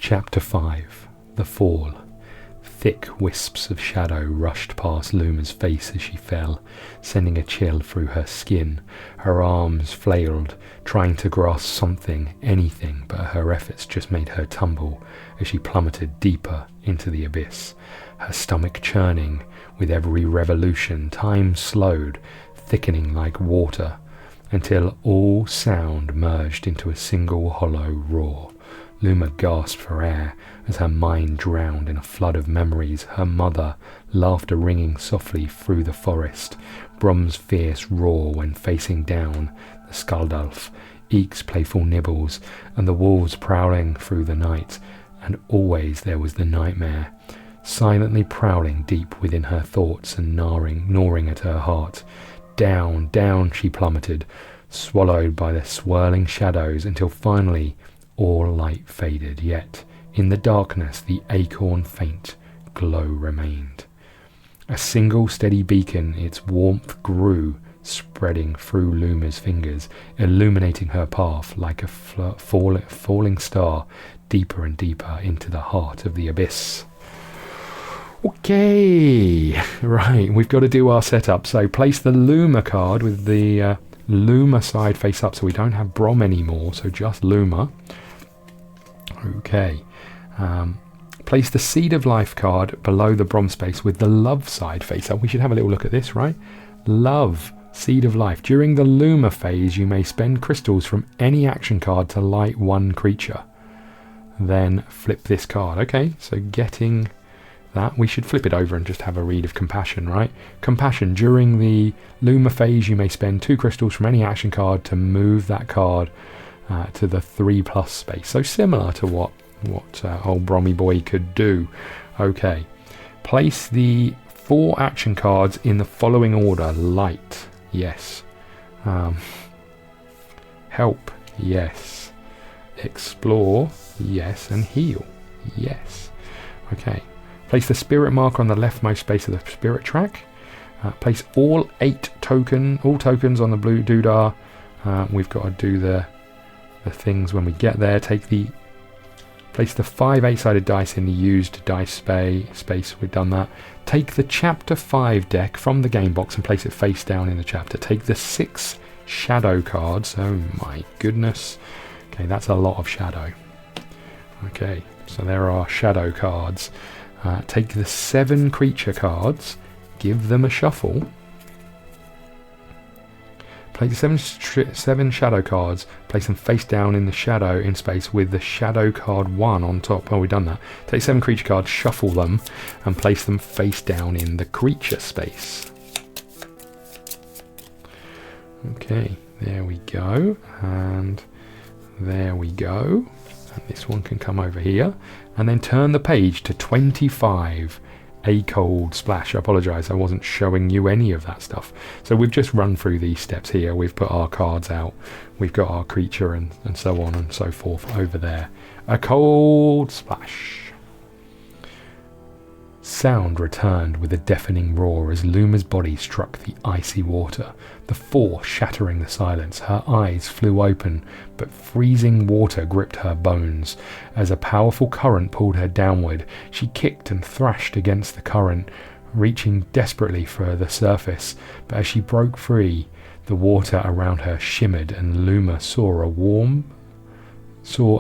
Chapter 5. The Fall. Thick wisps of shadow rushed past Luma's face as she fell, sending a chill through her skin. Her arms flailed, trying to grasp something, anything, but her efforts just made her tumble as she plummeted deeper into the abyss. Her stomach churning with every revolution, time slowed, thickening like water, until all sound merged into a single hollow roar. Luma gasped for air as her mind drowned in a flood of memories. Her mother, laughter ringing softly through the forest, Brom's fierce roar when facing down the Skaldalf, Eek's playful nibbles, and the wolves prowling through the night. And always there was the nightmare, silently prowling deep within her thoughts and gnawing at her heart. Down, down she plummeted, swallowed by the swirling shadows, until finally all light faded, yet in the darkness the acorn faint glow remained. A single steady beacon, its warmth grew, spreading through Luma's fingers, illuminating her path like a falling star, deeper and deeper into the heart of the abyss. Okay, right, we've got to do our setup. So place the Luma card with the Luma side face up, so we don't have Brom anymore, so just Luma. Okay, place the Seed of Life card below the Brom space with the Love side face up. We should have a little look at this, right? Love, Seed of Life. During the Luma phase, you may spend crystals from any action card to light one creature. Then flip this card. Okay, so getting that, we should flip it over and just have a read of Compassion, right? Compassion. During the Luma phase, you may spend 2 crystals from any action card to move that card to the 3+ space. So similar to what old Brommy boy could do. Okay, place the 4 action cards in the following order: Light, yes. Help, yes. Explore, yes. And Heal, yes. Okay, place the Spirit marker on the leftmost space of the Spirit track. Place all tokens on the blue doodah. We've got to do the things when we get there. Place the 5 8-sided dice in the used dice space. We've done that. Take the chapter 5 deck from the game box and place it face down in the chapter. Take the 6 shadow cards. Oh my goodness. Okay, that's a lot of shadow. Okay, so there are shadow cards. Take the 7 creature cards, give them a shuffle. Play the 7 shadow cards, place them face down in the shadow in space with the shadow card 1 on top. Oh, we've done that. Take 7 creature cards, shuffle them, and place them face down in the creature space. Okay, there we go, and there we go. And this one can come over here, and then turn the page to 25. A cold splash. I apologise, I wasn't showing you any of that stuff. So we've just run through these steps here. We've put our cards out. We've got our creature and so on and so forth over there. A cold splash. Sound returned with a deafening roar as Luma's body struck the icy water, the force shattering the silence. Her eyes flew open, but freezing water gripped her bones. As a powerful current pulled her downward, she kicked and thrashed against the current, reaching desperately for the surface. But as she broke free, the water around her shimmered, and Luma saw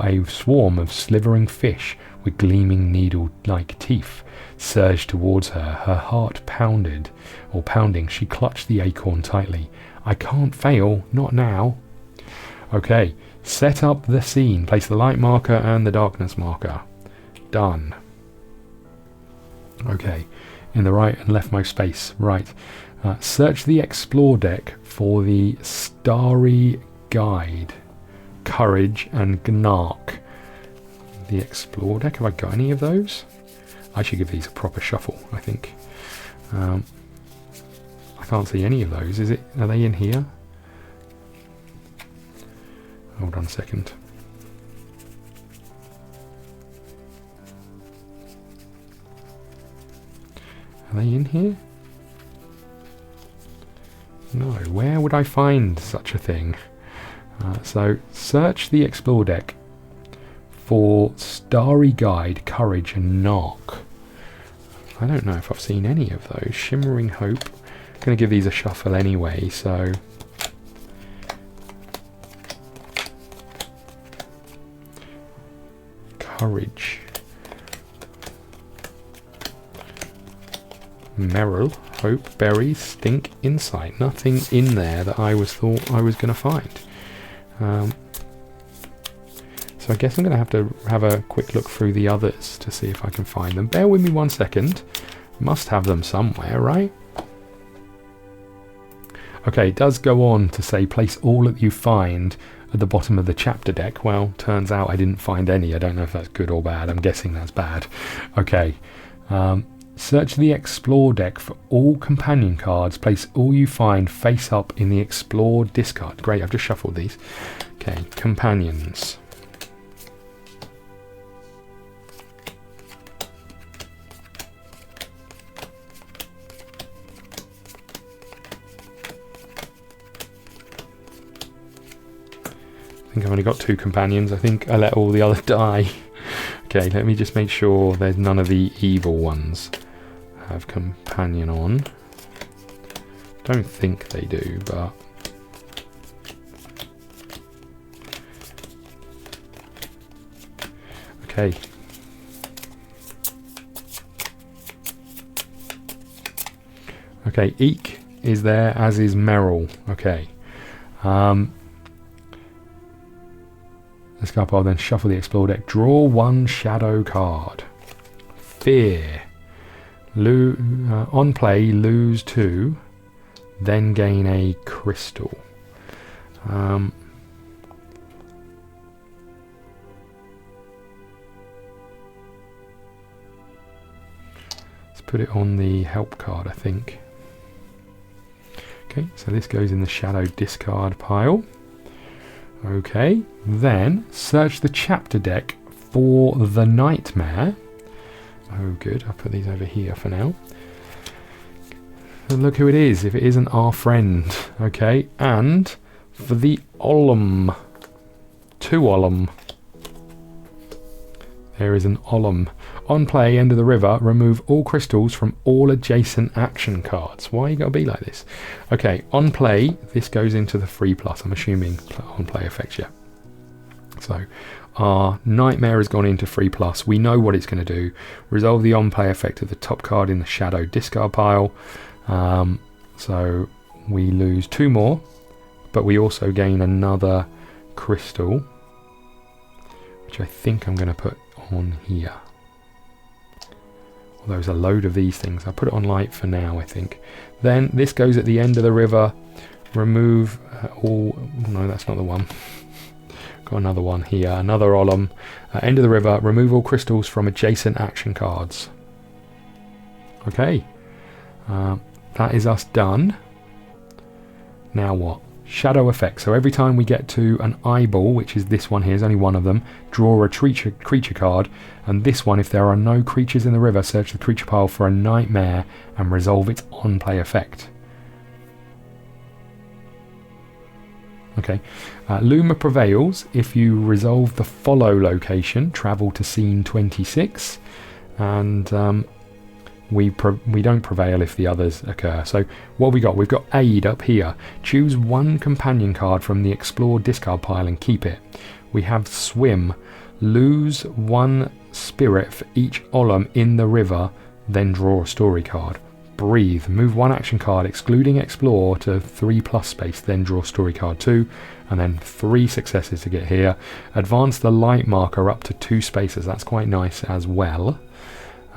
a swarm of slithering fish with gleaming needle-like teeth surged towards her. Her heart pounding. She clutched the acorn tightly. I can't fail, not now. Okay, set up the scene. Place the light marker and the darkness marker. Done. Okay, in the right and leftmost space. Right. Search the Explore deck for the Starry Guide, Courage and Gnark. The Explore deck, have I got any of those? I should give these a proper shuffle, I think. I can't see any of those. Are they in here? Hold on a second. Are they in here? No, where would I find such a thing? So search the Explore deck for Starry Guide, Courage and Knock. I don't know if I've seen any of those. Shimmering Hope. I'm going to give these a shuffle anyway, so... Courage. Merrill, Hope, Berry, Stink, Insight. Nothing in there that I thought I was going to find. So I guess I'm going to have a quick look through the others to see if I can find them. Bear with me 1 second. Must have them somewhere, right? Okay, it does go on to say place all that you find at the bottom of the chapter deck. Well, turns out I didn't find any. I don't know if that's good or bad. I'm guessing that's bad. Okay. Search the Explore deck for all companion cards. Place all you find face up in the Explore discard. Great, I've just shuffled these. Okay, companions. I think I've only got 2 companions. I think I let all the others die. Okay, let me just make sure there's none of the evil ones have companion on. Don't think they do, but... Okay. Okay, Eek is there, as is Merrill. Okay. Let's go up, I'll then shuffle the Explore deck. Draw 1 shadow card. Fear. On play, lose 2, then gain a crystal. Let's put it on the help card, I think. Okay, so this goes in the shadow discard pile. Okay, then search the chapter deck for the Nightmare. Oh good, I'll put these over here for now. And look who it is, if it isn't our friend. Okay, and for the Ollum. 2 Ollum. There is an Ollum. On play, end of the river, remove all crystals from all adjacent action cards. Why you gotta be like this? Okay, on play, this goes into the 3+. I'm assuming on play affects you. So, our Nightmare has gone into 3+. We know what it's going to do. Resolve the on-play effect of the top card in the shadow discard pile. So we lose 2 more, but we also gain another crystal, which I think I'm going to put on here. Well, there's a load of these things. I'll put it on light for now, I think. Then this goes at the end of the river. Remove all... No, that's not the one. Got another one here, another Ollum. End of the river, remove all crystals from adjacent action cards. Okay, that is us done. Now what? Shadow effect. So every time we get to an eyeball, which is this one here, there's only one of them, draw a creature card. And this one, if there are no creatures in the river, search the creature pile for a Nightmare and resolve its on-play effect. Okay, Luma prevails if you resolve the follow location, travel to scene 26, and we don't prevail if the others occur. So what have we got? We've got Aid up here. Choose 1 companion card from the Explore discard pile and keep it. We have Swim. Lose 1 spirit for each Ollum in the river, then draw a story card. Breathe. Move 1 action card, excluding Explore, to 3+ space, then draw story card 2, and then 3 successes to get here. Advance the light marker up to 2 spaces. That's quite nice as well.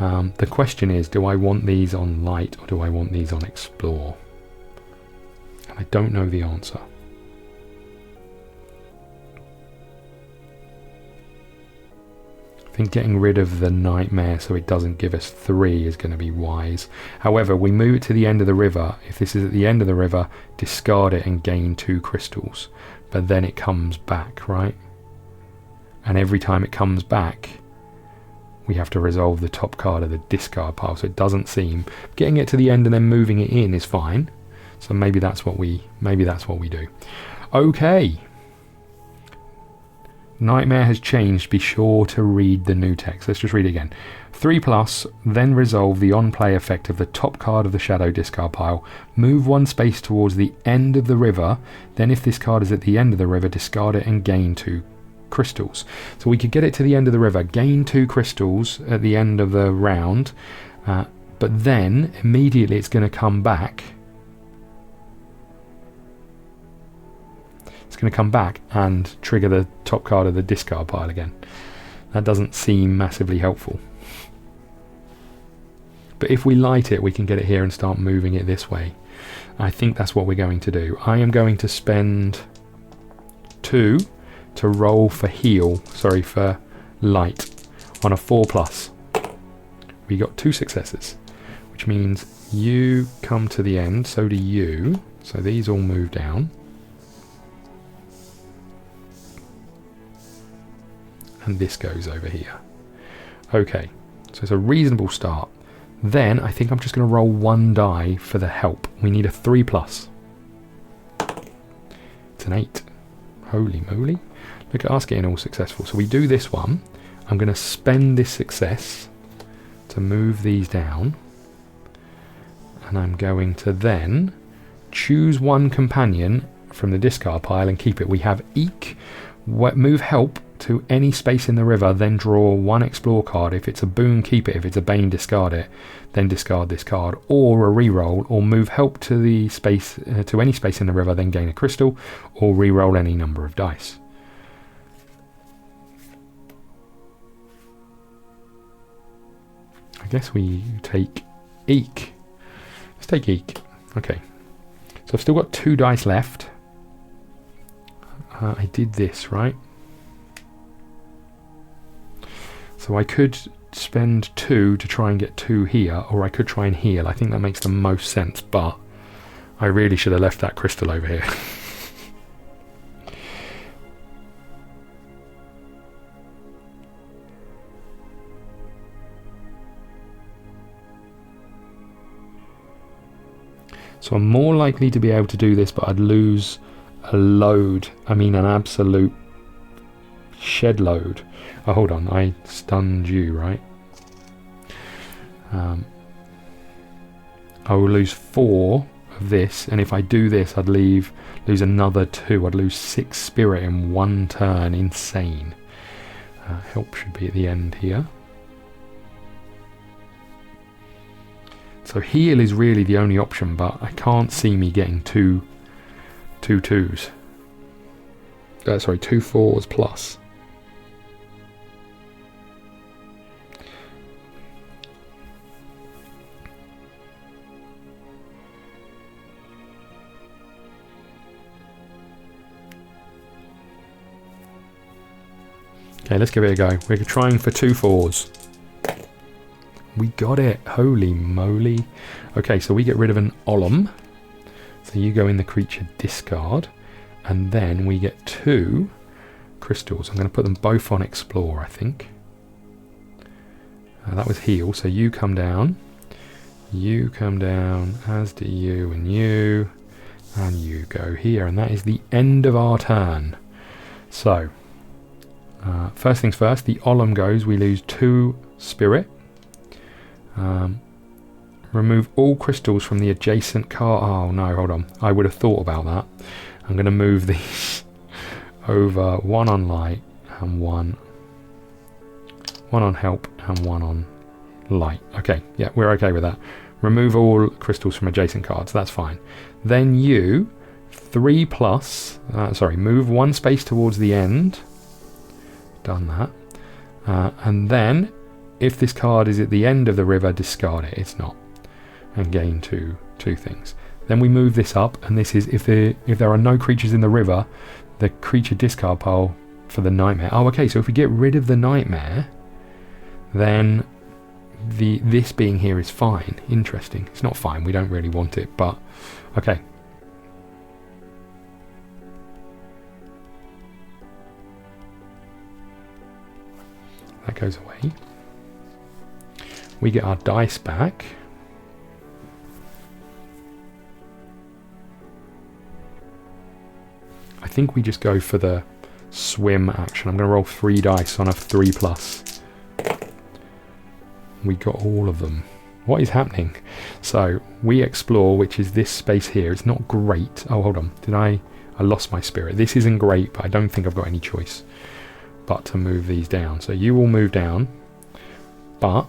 The question is, do I want these on light or do I want these on Explore? And I don't know the answer. I think getting rid of the Nightmare so it doesn't give us 3 is going to be wise. However, we move it to the end of the river. If this is at the end of the river, discard it and gain 2 crystals. But then it comes back, right? And every time it comes back, we have to resolve the top card of the discard pile. So it doesn't seem... Getting it to the end and then moving it in is fine. So maybe that's what we do. Okay. Nightmare has changed. Be sure to read the new text. Let's just read it again. 3+, then resolve the on-play effect of the top card of the shadow discard pile. Move one space towards the end of the river. Then if this card is at the end of the river, discard it and gain 2 crystals. So we could get it to the end of the river, gain 2 crystals at the end of the round, but then immediately it's going to come back. It's going to come back and trigger the top card of the discard pile again. That doesn't seem massively helpful. But if we light it, we can get it here and start moving it this way. I think that's what we're going to do. I am going to spend 2 to roll for for light on a 4+. We got 2 successes, which means you come to the end, so do you. So these all move down. And this goes over here. Okay, so it's a reasonable start. Then I think I'm just going to roll 1 die for the help. We need a 3+. It's an 8. Holy moly. Look at us getting all successful. So we do this one. I'm going to spend this success to move these down. And I'm going to then choose 1 companion from the discard pile and keep it. We have Eek. Move help to any space in the river, then draw 1 explore card. If it's a boon, keep it. If it's a bane, discard it. Then discard this card, or a reroll, or move help to the space to any space in the river, then gain a crystal, or reroll any number of dice. I guess we take Eek. Let's take Eek. Okay. So I've still got 2 dice left. I did this, right? So I could spend 2 to try and get 2 here, or I could try and heal. I think that makes the most sense, but I really should have left that crystal over here. So I'm more likely to be able to do this, but I'd lose a load. I mean, an absolute shed load. Oh, hold on, I stunned you, right? I will lose 4 of this, and if I do this, I'd lose another 2. I'd lose 6 spirit in 1 turn. Insane. Help should be at the end here. So heal is really the only option, but I can't see me getting 2 2s. Sorry, 2 4s plus. Okay, let's give it a go. We're trying for 2 4s. We got it. Holy moly. Okay, so we get rid of an Ollum. So you go in the creature discard. And then we get 2 crystals. I'm going to put them both on explore, I think. That was heal. So you come down. You come down, as do you and you. And you go here. And that is the end of our turn. So, first things first, the Ollum goes. We lose 2 spirit. Remove all crystals from the adjacent card. Oh no, hold on. I would have thought about that. I'm going to move these over. 1 on light and 1 on help and 1 on light. Okay, yeah, we're okay with that. Remove all crystals from adjacent cards. That's fine. Then you 3+. Move 1 space towards the end. Done that. And then if this card is at the end of the river, discard it. It's not. And gain 2 things. Then we move this up, and this is if there are no creatures in the river, the creature discard pile for the nightmare. Oh, okay, so if we get rid of the nightmare, then this being here is fine. Interesting. It's not fine, we don't really want it, but okay. That goes away. We get our dice back. I think we just go for the swim action. I'm going to roll 3 dice on a 3+. We got all of them. What is happening? So we explore, which is this space here. It's not great. Oh, hold on. I lost my spirit. This isn't great, but I don't think I've got any choice but to move these down. So you will move down, but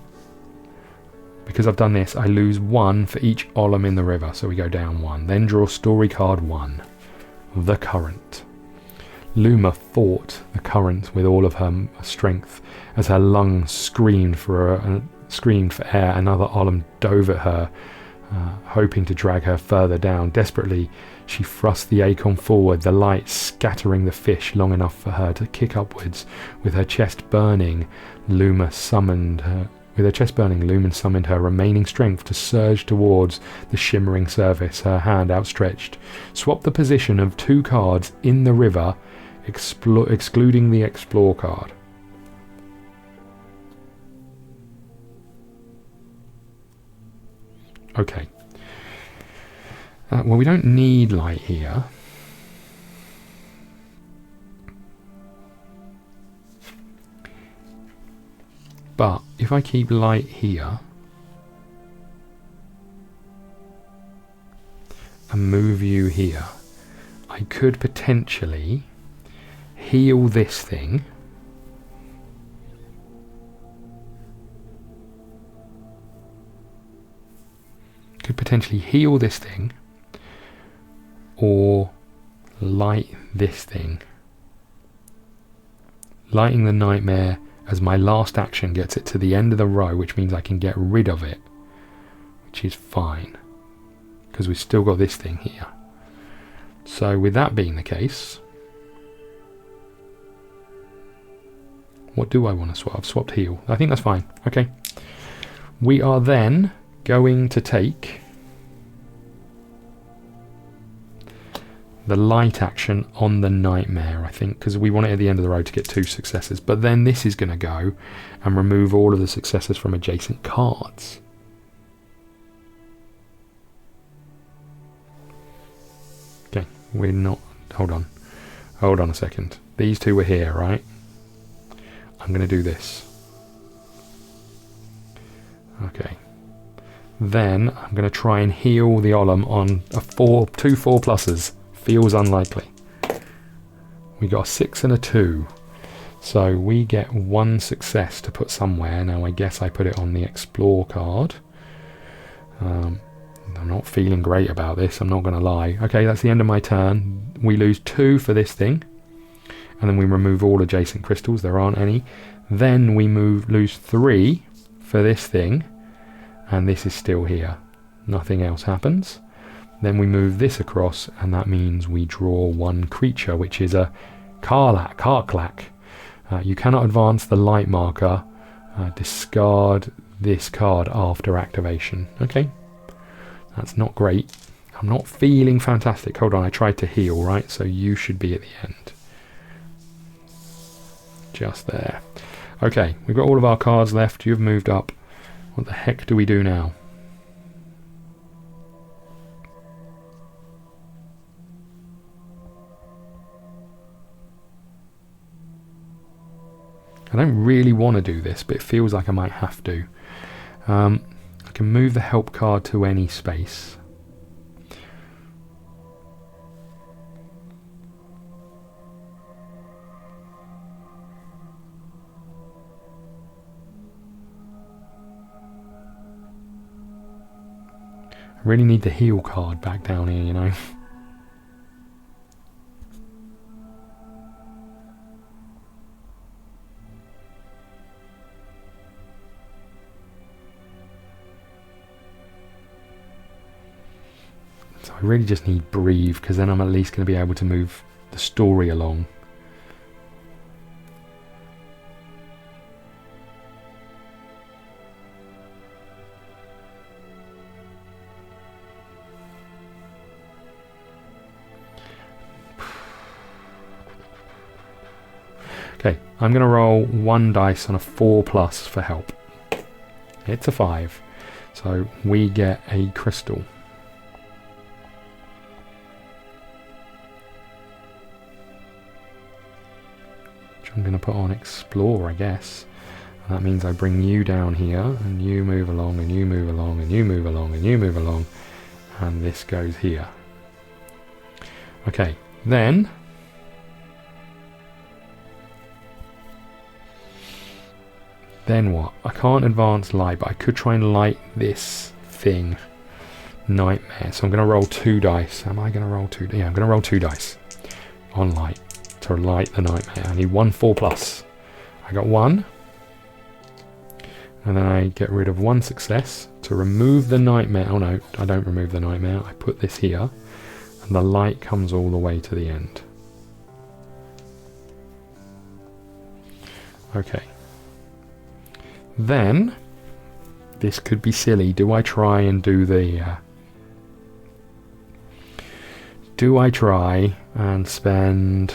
because I've done this, I lose 1 for each Ollum in the river. So we go down 1. Then draw story card 1. The current. Luma fought the current with all of her strength as her lungs screamed for air. Another Ollum dove at her, hoping to drag her further down. Desperately, she thrust the acorn forward, the light scattering the fish long enough for her to kick upwards. With her chest burning, Luma summoned her remaining strength to surge towards the shimmering surface, her hand outstretched. Swap the position of 2 cards in the river, excluding the explore card. Okay. Well, we don't need light here. But if I keep light here and move you here, I could potentially heal this thing. Could potentially heal this thing or light this thing. Lighting the nightmare as my last action gets it to the end of the row, which means I can get rid of it, which is fine because we've still got this thing here. So with that being the case, what do I want to swap? I've swapped heal. I think that's fine. Okay. We are then going to take the light action on the nightmare, I think, because we want it at the end of the road to get 2 successes. But then this is going to go and remove all of the successes from adjacent cards. Okay, we're not... Hold on a second. These 2 were here, right? I'm going to do this. Okay. Then I'm going to try and heal the Ollum on 2 4+. Feels unlikely. We got a 6 and a 2. So we get 1 success to put somewhere. Now I guess I put it on the explore card. I'm not feeling great about this, I'm not going to lie. Okay, that's the end of my turn. We lose 2 for this thing. And then we remove all adjacent crystals. There aren't any. Then we lose 3 for this thing. And this is still here. Nothing else happens. Then we move this across, and that means we draw 1 creature, which is a Karklak. You cannot advance the light marker. Discard this card after activation. Okay, that's not great. I'm not feeling fantastic. Hold on, I tried to heal, right? So you should be at the end. Just there. Okay, we've got all of our cards left. You've moved up. What the heck do we do now? I don't really want to do this, but it feels like I might have to. I can move the help card to any space. I really need the heal card back down here, you know. So I really just need breathe, because then I'm at least going to be able to move the story along. Okay, I'm going to roll 1 dice on a 4+ for help. It's a 5. So we get a crystal. I'm going to put on explore, I guess. And that means I bring you down here, and you move along, and you move along, and you move along, and you move along, and this goes here. Okay, then what? I can't advance light, but I could try and light this thing. Nightmare. So I'm going to roll 2 dice. Am I going to roll 2? Yeah, I'm going to roll 2 dice on light to light the nightmare. I need 1 4+. I got 1. And then I get rid of 1 success to remove the nightmare. Oh no, I don't remove the nightmare. I put this here, and the light comes all the way to the end. Okay. Then, this could be silly. Do I try and do the... do I try and spend...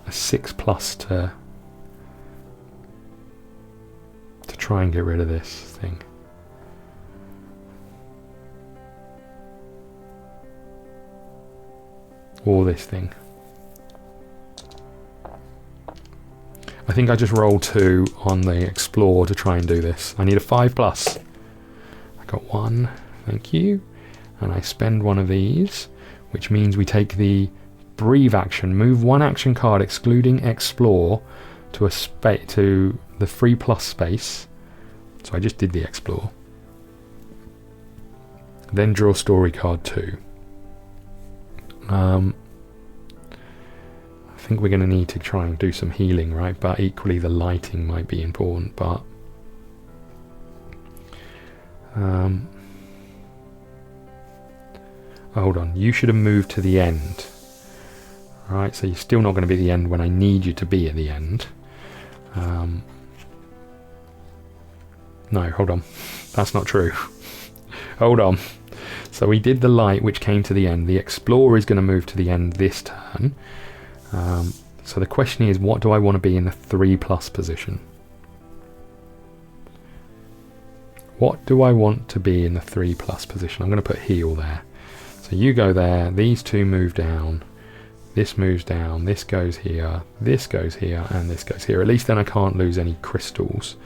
a 6+ to try and get rid of this thing? Or this thing? I think I just roll 2 on the explore to try and do this. I need a 5+. I got 1, thank you. And I spend 1 of these, which means we take the breathe action, move 1 action card excluding explore to to the 3+ space. So I just did the explore. Then draw story card 2. I think we're going to need to try and do some healing, right? But equally the lighting might be important, but hold on, you should have moved to the end. Alright, so you're still not going to be at the end when I need you to be at the end. No, hold on. That's not true. Hold on. So we did the light, which came to the end. The explorer is going to move to the end this turn. So the question is, what do I want to be in the 3+ position? What do I want to be in the 3+ position? I'm going to put heal there. So you go there, these 2 move down, this moves down, this goes here, and this goes here. At least then I can't lose any crystals.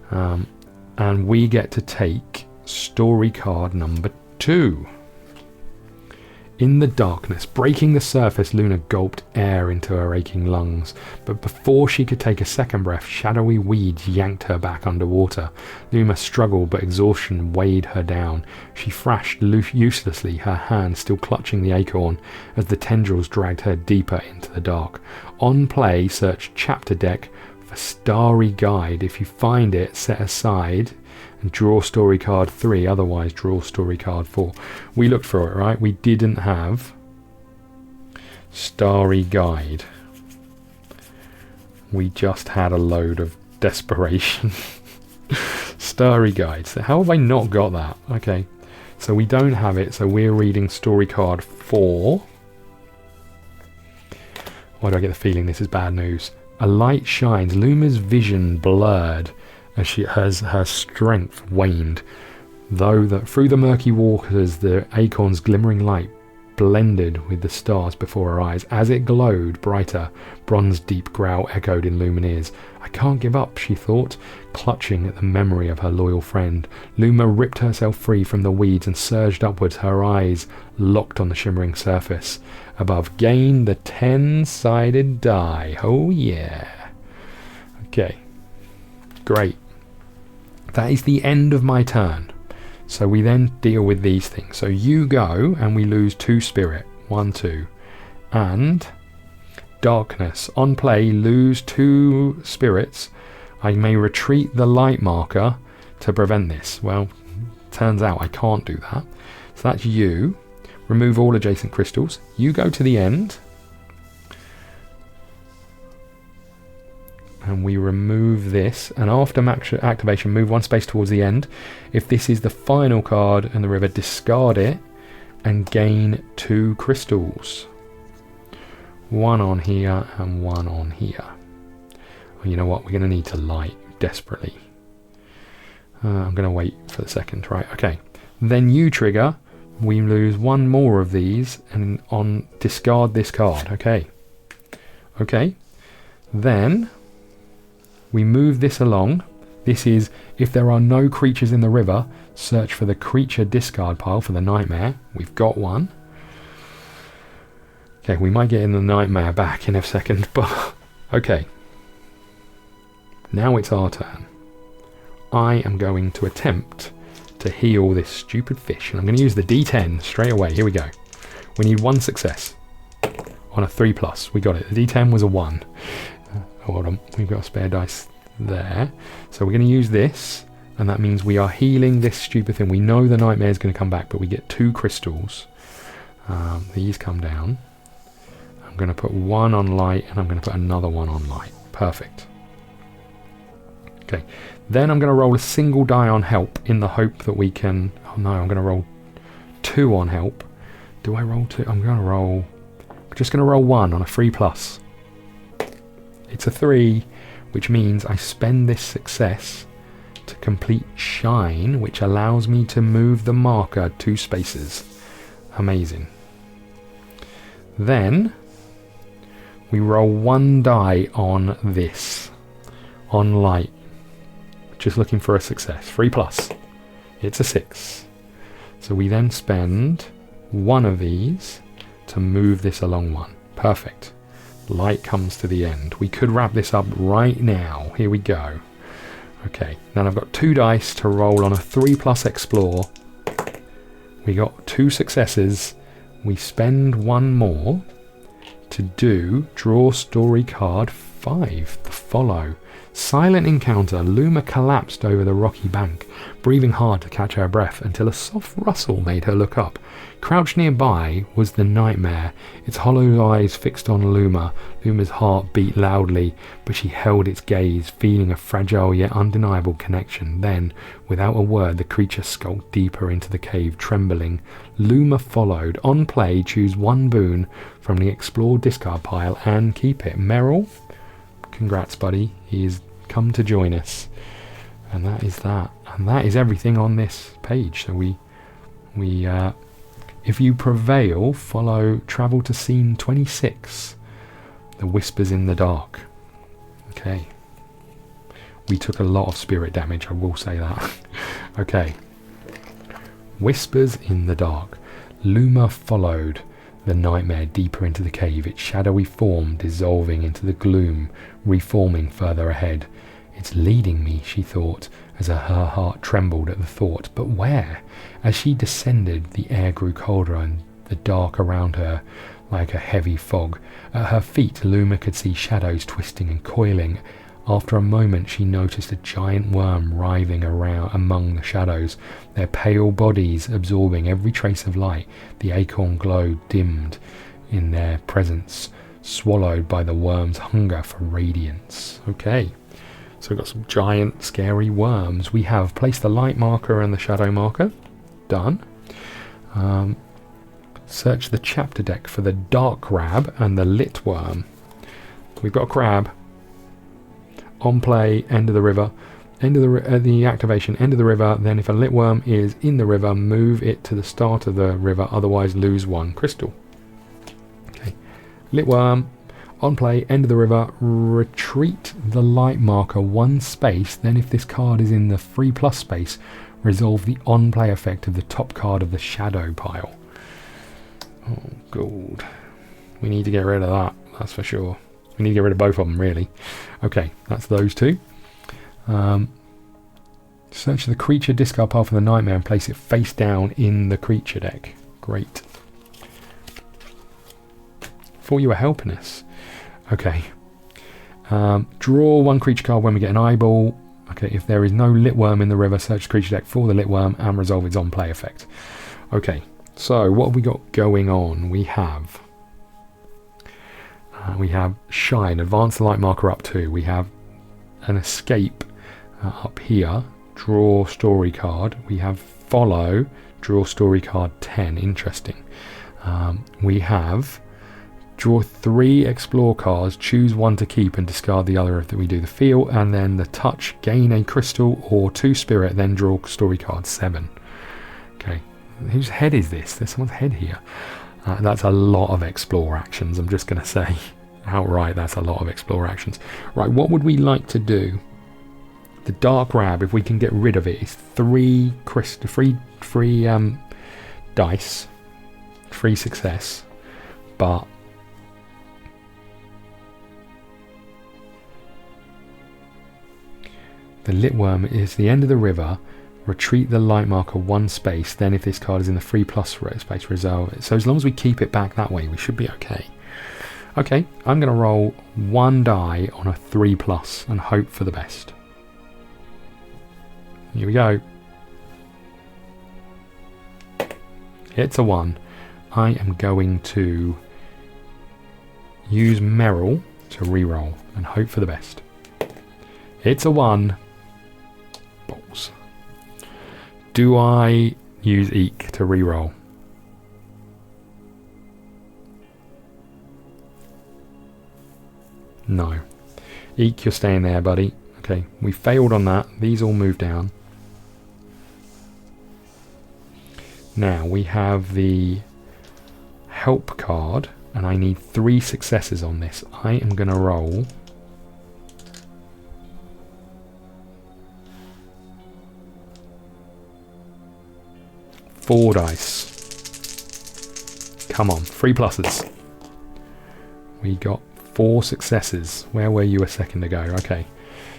And we get to take story card number 2. In the darkness, breaking the surface, Luna gulped air into her aching lungs. But before she could take a second breath, shadowy weeds yanked her back underwater. Luna struggled, but exhaustion weighed her down. She thrashed uselessly, her hand still clutching the acorn, as the tendrils dragged her deeper into the dark. On play, search chapter deck for Starry Guide. If you find it, set aside and draw story card 3, otherwise draw story card 4. We looked for it, right? We didn't have Starry Guide. We just had a load of desperation. Starry Guide. So how have I not got that? Okay, so we don't have it, so we're reading story card 4. Why do I get the feeling this is bad news? A light shines, Luma's vision blurred as her strength waned, through the murky waters the acorn's glimmering light blended with the stars before her eyes. As it glowed brighter, bronze deep growl echoed in Luma's ears. I can't give up, she thought, clutching at the memory of her loyal friend. Luma ripped herself free from the weeds and surged upwards, her eyes locked on the shimmering surface. Above, gain the 10-sided die. Oh yeah. Okay. Great. That is the end of my turn. So we then deal with these things. So you go and we lose 2 spirit. 1, 2. And darkness. On play, lose 2 spirits. I may retreat the light marker to prevent this. Well, turns out I can't do that. So that's you. Remove all adjacent crystals. You go to the end. And we remove this, and after activation move 1 space towards the end. If this is the final card in the river, discard it and gain 2 crystals. 1 on here and 1 on here. Well, you know what, we're going to need to light desperately. I'm going to wait for the second, right? Okay, then you trigger we lose one more of these and on discard this card. Okay, then we move this along. This is if there are no creatures in the river, search for the creature discard pile for the nightmare. We've got one. Okay, we might get in the nightmare back in a second, but okay. Now it's our turn. I am going to attempt to heal this stupid fish, and I'm going to use the D10 straight away. Here we go. We need one success on a 3+. We got it. The D10 was a 1. Hold on, we've got a spare dice there. So we're going to use this, and that means we are healing this stupid thing. We know the nightmare is going to come back, but we get 2 crystals. These come down. I'm going to put one on light, and I'm going to put another one on light. Perfect. Okay, then I'm going to roll a single die on help in the hope that we can... Oh no, I'm going to roll 2 on help. Do I roll 2? I'm just going to roll 1 on a 3+. It's a 3, which means I spend this success to complete Shine, which allows me to move the marker 2 spaces. Amazing. Then we roll 1 die on this, on light. Just looking for a success. 3+. It's a 6. So we then spend 1 of these to move this along 1. Perfect. Light comes to the end. We could wrap this up right now. Here we go. Okay, then I've got 2 dice to roll on a 3+ explore. We got 2 successes. We spend 1 more to do draw story card 5, the follow. Silent encounter. Luma collapsed over the rocky bank, breathing hard to catch her breath until a soft rustle made her look up. Crouched nearby was the nightmare, its hollow eyes fixed on Luma. Luma's heart beat loudly, but she held its gaze, feeling a fragile yet undeniable connection. Then, without a word, the creature skulked deeper into the cave, trembling. Luma followed. On play, choose 1 boon from the explore discard pile and keep it. Merrill, congrats, buddy. He's come to join us. And that is that. And that is everything on this page. So we if you prevail, travel to scene 26. The Whispers in the Dark. Okay. We took a lot of spirit damage, I will say that. Okay. Whispers in the Dark. Luma followed the nightmare deeper into the cave, its shadowy form dissolving into the gloom, reforming further ahead. It's leading me, she thought, as her heart trembled at the thought. But where? As she descended, the air grew colder and the dark around her like a heavy fog. At her feet, Luma could see shadows twisting and coiling. After a moment, she noticed a giant worm writhing around among the shadows, their pale bodies absorbing every trace of light. The acorn glow dimmed in their presence, swallowed by the worm's hunger for radiance. Okay, so we've got some giant, scary worms. We have placed the light marker and the shadow marker. Done. Search the chapter deck for the dark crab and the lit worm. We've got a crab. On play, end of the river, end of the activation, end of the river. Then if a lit worm is in the river, move it to the start of the river, otherwise lose 1 crystal. Okay, lit worm, on play, end of the river, retreat the light marker 1 space. Then if this card is in the 3+ space, resolve the on play effect of the top card of the shadow pile. Oh, gold. We need to get rid of that, that's for sure. We need to get rid of both of them, really. Okay, that's those 2. Search the creature discard pile for the nightmare and place it face down in the creature deck. Great. Thought you were helping us. Okay. Draw 1 creature card when we get an eyeball. Okay, if there is no lit worm in the river, search the creature deck for the lit worm and resolve its on play effect. Okay, so what have we got going on? We have Shine, advance the light marker up 2. We have an escape up here, draw story card. We have follow, draw story card 10. Interesting. We have draw 3 explore cards, choose 1 to keep and discard the other if we do the feel, and then the touch, gain a crystal or 2 spirit, then draw story card 7. Okay, Whose head is this? There's someone's head here. That's a lot of explore actions, I'm just going to say. Outright, that's a lot of explore actions. Right, what would we like to do? The dark rab, if we can get rid of it, is three dice, 3 success, but the lit worm is the end of the river. Retreat the light marker 1 space. Then, if this card is in the 3+ space, resolve it. So as long as we keep it back that way, we should be okay. Okay, I'm going to roll 1 die on a 3+ and hope for the best. Here we go. It's a 1. I am going to use Merrill to reroll and hope for the best. It's a 1. Balls. Do I use Eek to reroll? No. Eek, you're staying there, buddy. Okay, we failed on that. These all move down. Now we have the help card, and I need 3 successes on this. I am going to roll four dice. Come on, 3 pluses. We got 4 successes. Where were you a second ago? Okay,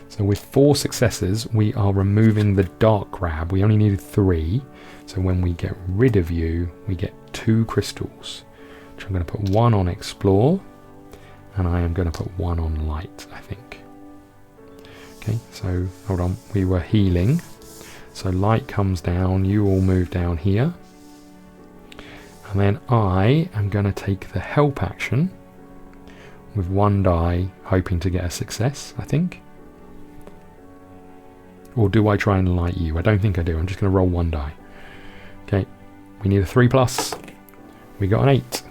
so with 4 successes, we are removing the dark grab. We only needed 3, so when we get rid of you, we get 2 crystals. Which I'm going to put 1 on explore, and I am going to put 1 on light, I think. Okay, so hold on, we were healing. So light comes down, you all move down here. And then I am going to take the help action with 1 die, hoping to get a success, I think. Or do I try and light you? I don't think I do. I'm just going to roll 1 die. Okay, we need a 3+. We got an 8.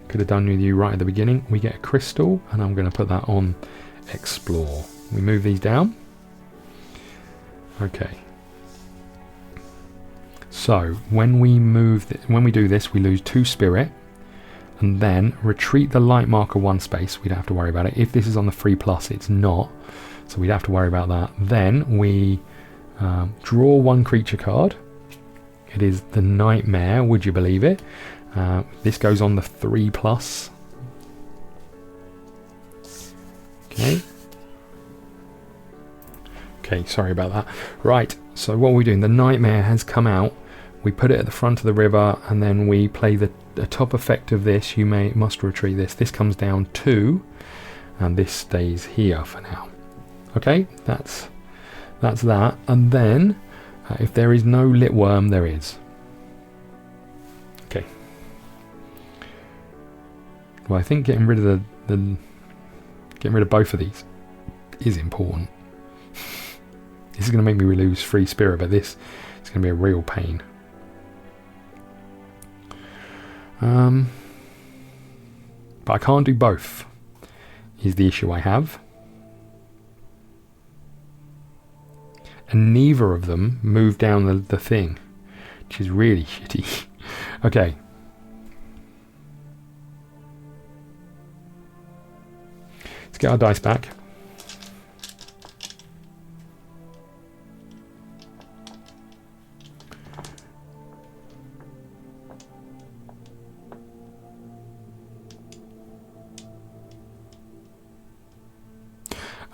Could have done with you right at the beginning. We get a crystal, and I'm going to put that on explore. We move these down. Okay. So when we do this, we lose 2 spirit, and then retreat the light marker 1 space. We don't have to worry about it. If this is on the 3+, it's not, so we'd have to worry about that. Then we draw 1 creature card. It is the Nightmare. Would you believe it? This goes on the 3+. Okay. Okay, sorry about that. Right, so what are we doing? The Nightmare has come out. We put it at the front of the river, and then we play the top effect of this. You must retreat this. This comes down 2, and this stays here for now. Okay, that's that. And then, if there is no lit worm, there is. Okay. Well, I think getting rid of getting rid of both of these is important. This is going to make me lose 3 spirit, but this is going to be a real pain. But I can't do both, is the issue I have. And neither of them move down the thing, which is really shitty. Okay. Let's get our dice back.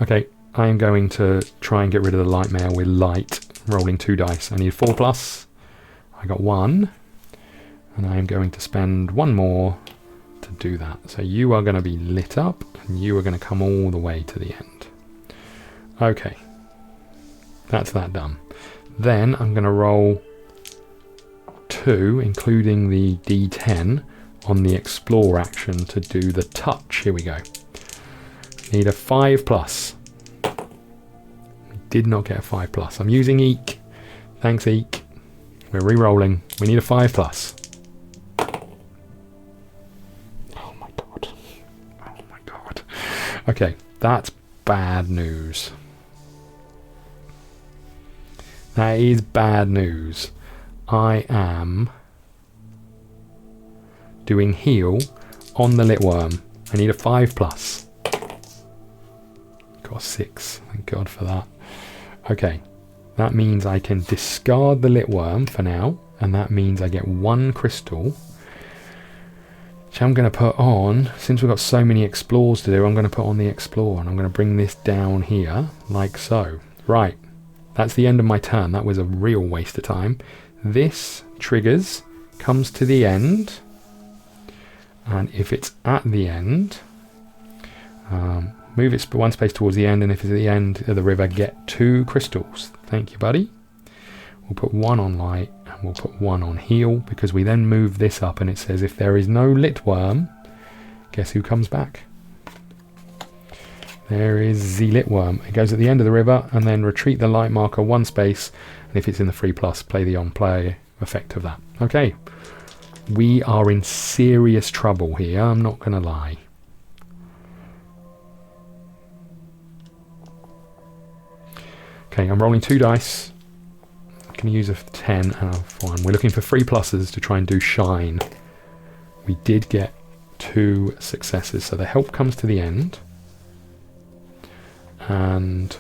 Okay, I am going to try and get rid of the Nightmare with light, rolling 2 dice. I need 4+. I got 1, and I am going to spend 1 more to do that. So you are going to be lit up, and you are going to come all the way to the end. Okay, that's that done. Then I'm going to roll 2, including the D10, on the explore action to do the touch. Here we go. Need a 5+. We did not get a 5+. I'm using Eek. Thanks, Eek. We're re-rolling. We need a 5+. Oh my god. Oh my god. Okay, that's bad news. That is bad news. I am doing heal on the lit worm. I need a 5+. Got a 6. Thank God for that. Okay. That means I can discard the lit worm for now. And that means I get 1 crystal. Which I'm going to put on, since we've got so many explores to do, I'm going to put on the explore. And I'm going to bring this down here, like so. Right. That's the end of my turn. That was a real waste of time. This triggers, comes to the end. And if it's at the end, move it 1 space towards the end. And if it's at the end of the river, get 2 crystals. Thank you, buddy. We'll put 1 on light and we'll put 1 on heal, because we then move this up and it says if there is no lit worm, guess who comes back? There is the lit worm. It goes at the end of the river, and then retreat the light marker 1 space, and if it's in the 3+, play the on-play effect of that. Okay, we are in serious trouble here, I'm not going to lie. Okay, I'm rolling 2 dice. I'm going to use a 10 and a 1. We're looking for 3+s to try and do shine. We did get 2 successes, so the help comes to the end. And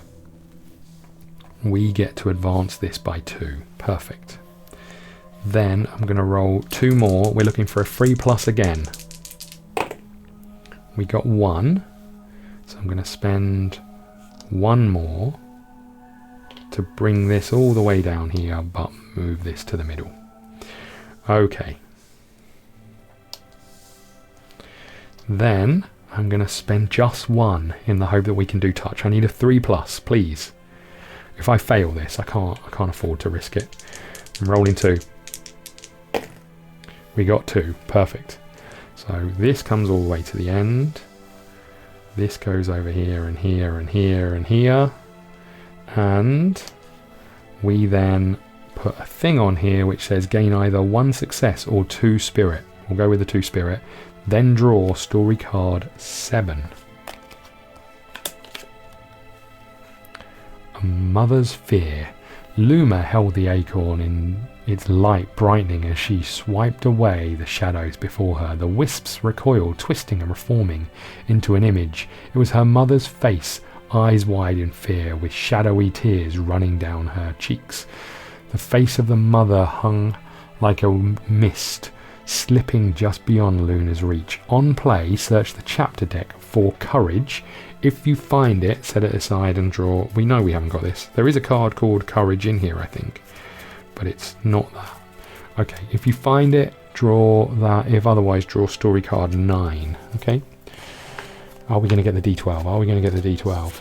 we get to advance this by 2. Perfect. Then I'm going to roll 2 more. We're looking for a 3+ again. We got 1. So I'm going to spend 1 more to bring this all the way down here, but move this to the middle. Okay. Then I'm going to spend just 1 in the hope that we can do touch. I need a 3+, please. If I fail this, I can't afford to risk it. I'm rolling 2. We got 2. Perfect. So this comes all the way to the end. This goes over here and here and here and here. And we then put a thing on here which says gain either 1 success or 2 spirit. We'll go with the 2 spirit. Then draw story card 7. A mother's fear. Luma held the acorn in its light brightening as she swiped away the shadows before her. The wisps recoiled, twisting and reforming into an image. It was her mother's face, eyes wide in fear, with shadowy tears running down her cheeks. The face of the mother hung like a mist, slipping just beyond Luna's reach. On play, search the chapter deck for courage. If you find it, set it aside and draw. We know we haven't got this. There is a card called courage in here, I think, but it's not that. Okay, if you find it, draw that. If otherwise, draw story card 9. Okay. Are we going to get the D12? Are we going to get the D12?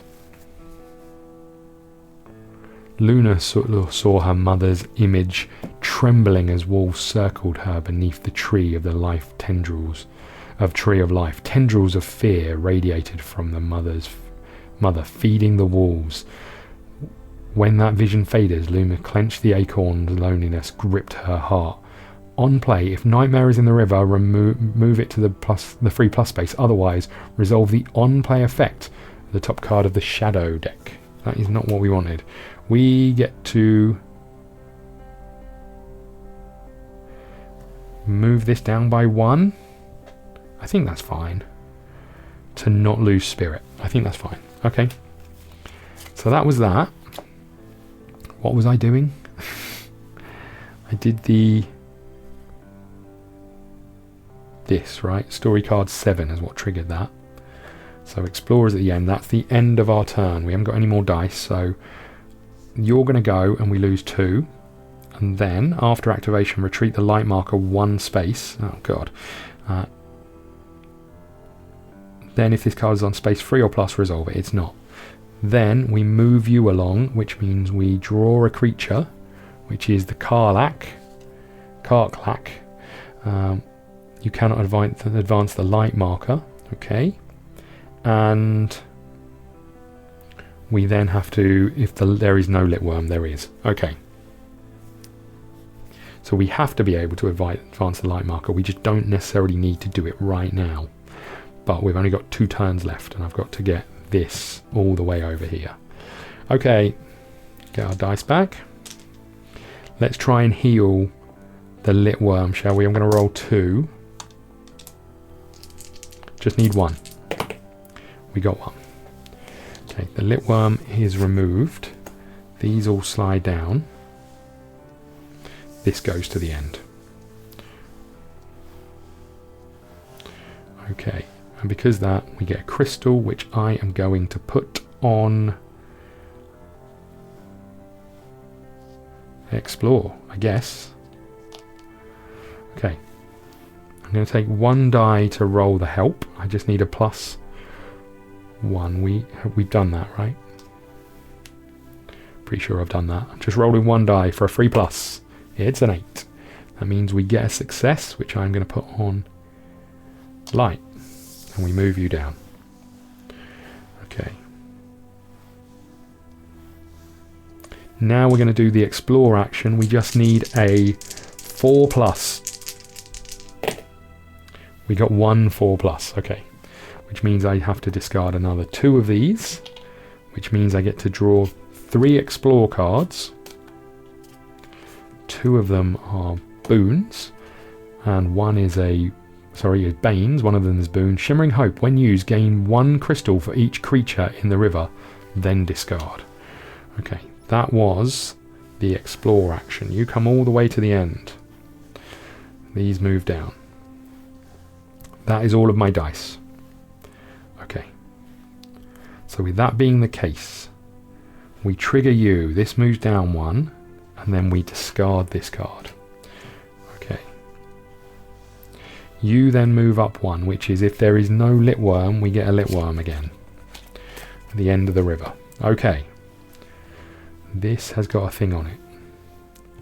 Luna saw her mother's image trembling as wolves circled her beneath the tree of the life tendrils of tree of life. Tendrils of fear radiated from the mother, feeding the wolves. When that vision faded, Luna clenched the acorn. Loneliness gripped her heart. On play, if Nightmare is in the river, move it to the 3+ space. Otherwise, resolve the on-play effect of the top card of the shadow deck. That is not what we wanted. We get to move this down by 1. I think that's fine. To not lose spirit. I think that's fine. Okay. So that was that. What was I doing? I did this, right? Story card 7 is what triggered that. So Explorers at the end. That's the end of our turn. We haven't got any more dice, so you're going to go and we lose 2. And then, after activation, retreat the light marker 1 space. Oh, God. Then if this card is on space 3 or plus, resolve it. It's not. Then we move you along, which means we draw a creature, which is the Karlak. You cannot advance the light marker. Okay. And we then have to, if there is no lit worm, there is. Okay. So we have to be able to advance the light marker. We just don't necessarily need to do it right now. But we've only got 2 turns left, and I've got to get this all the way over here. Okay, get our dice back. Let's try and heal the lit worm, shall we? I'm going to roll 2. Just need one. We got one. Okay, the lit worm is removed. These all slide down. This goes to the end. Okay, and because that, we get a crystal, which I am going to put on explore, I guess. Okay, I'm going to take one die to roll the help. I just need a +1. We've done that, right? Pretty sure I've done that. I'm just rolling one die for a 3+. It's an 8. That means we get a success, which I'm going to put on light, and we move you down. Okay. Now we're going to do the explore action. We just need a 4+. We got one 4+. Okay. Which means I have to discard another 2 of these, which means I get to draw 3 explore cards. 2 of them are boons, and one is banes. One of them is boon. Shimmering Hope. When used, gain 1 crystal for each creature in the river, then discard. Okay, that was the explore action. You come all the way to the end. These move down. That is all of my dice. Okay. So with that being the case, we trigger you. This moves down 1, and then we discard this card. Okay. You then move up 1, which is if there is no lit worm, we get a lit worm again. At the end of the river. Okay. This has got a thing on it.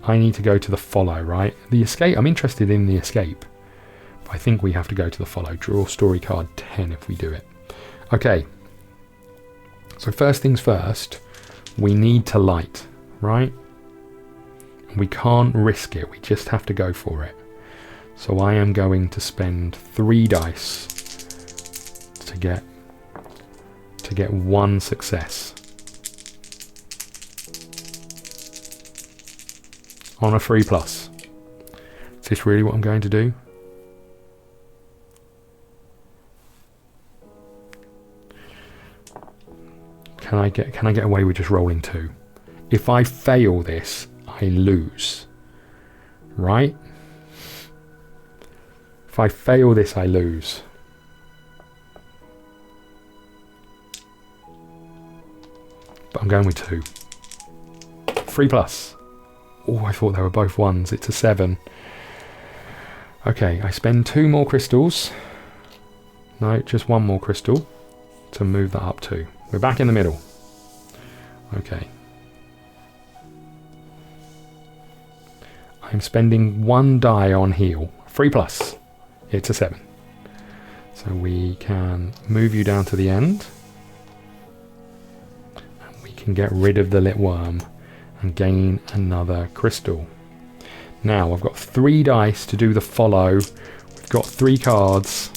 I need to go to the follow, right? The escape, I'm interested in the escape. But I think we have to go to the follow. Draw story card 10 if we do it. Okay. So first things first, we need to light, right? We can't risk it. We just have to go for it. So I am going to spend 3 dice to get 1 success. On a 3+. Is this really what I'm going to do? Can I get away with just rolling 2? If I fail this, I lose. Right? If I fail this, I lose. But I'm going with 2. 3+. Oh, I thought they were both 1s. It's a 7. Okay, I spend 2 more crystals. No, just 1 more crystal to move that up 2. We're back in the middle. Okay. I'm spending 1 die on heal. 3+. It's a 7. So we can move you down to the end. And we can get rid of the lit worm and gain another crystal. Now I've got 3 dice to do the follow. We've got 3 cards.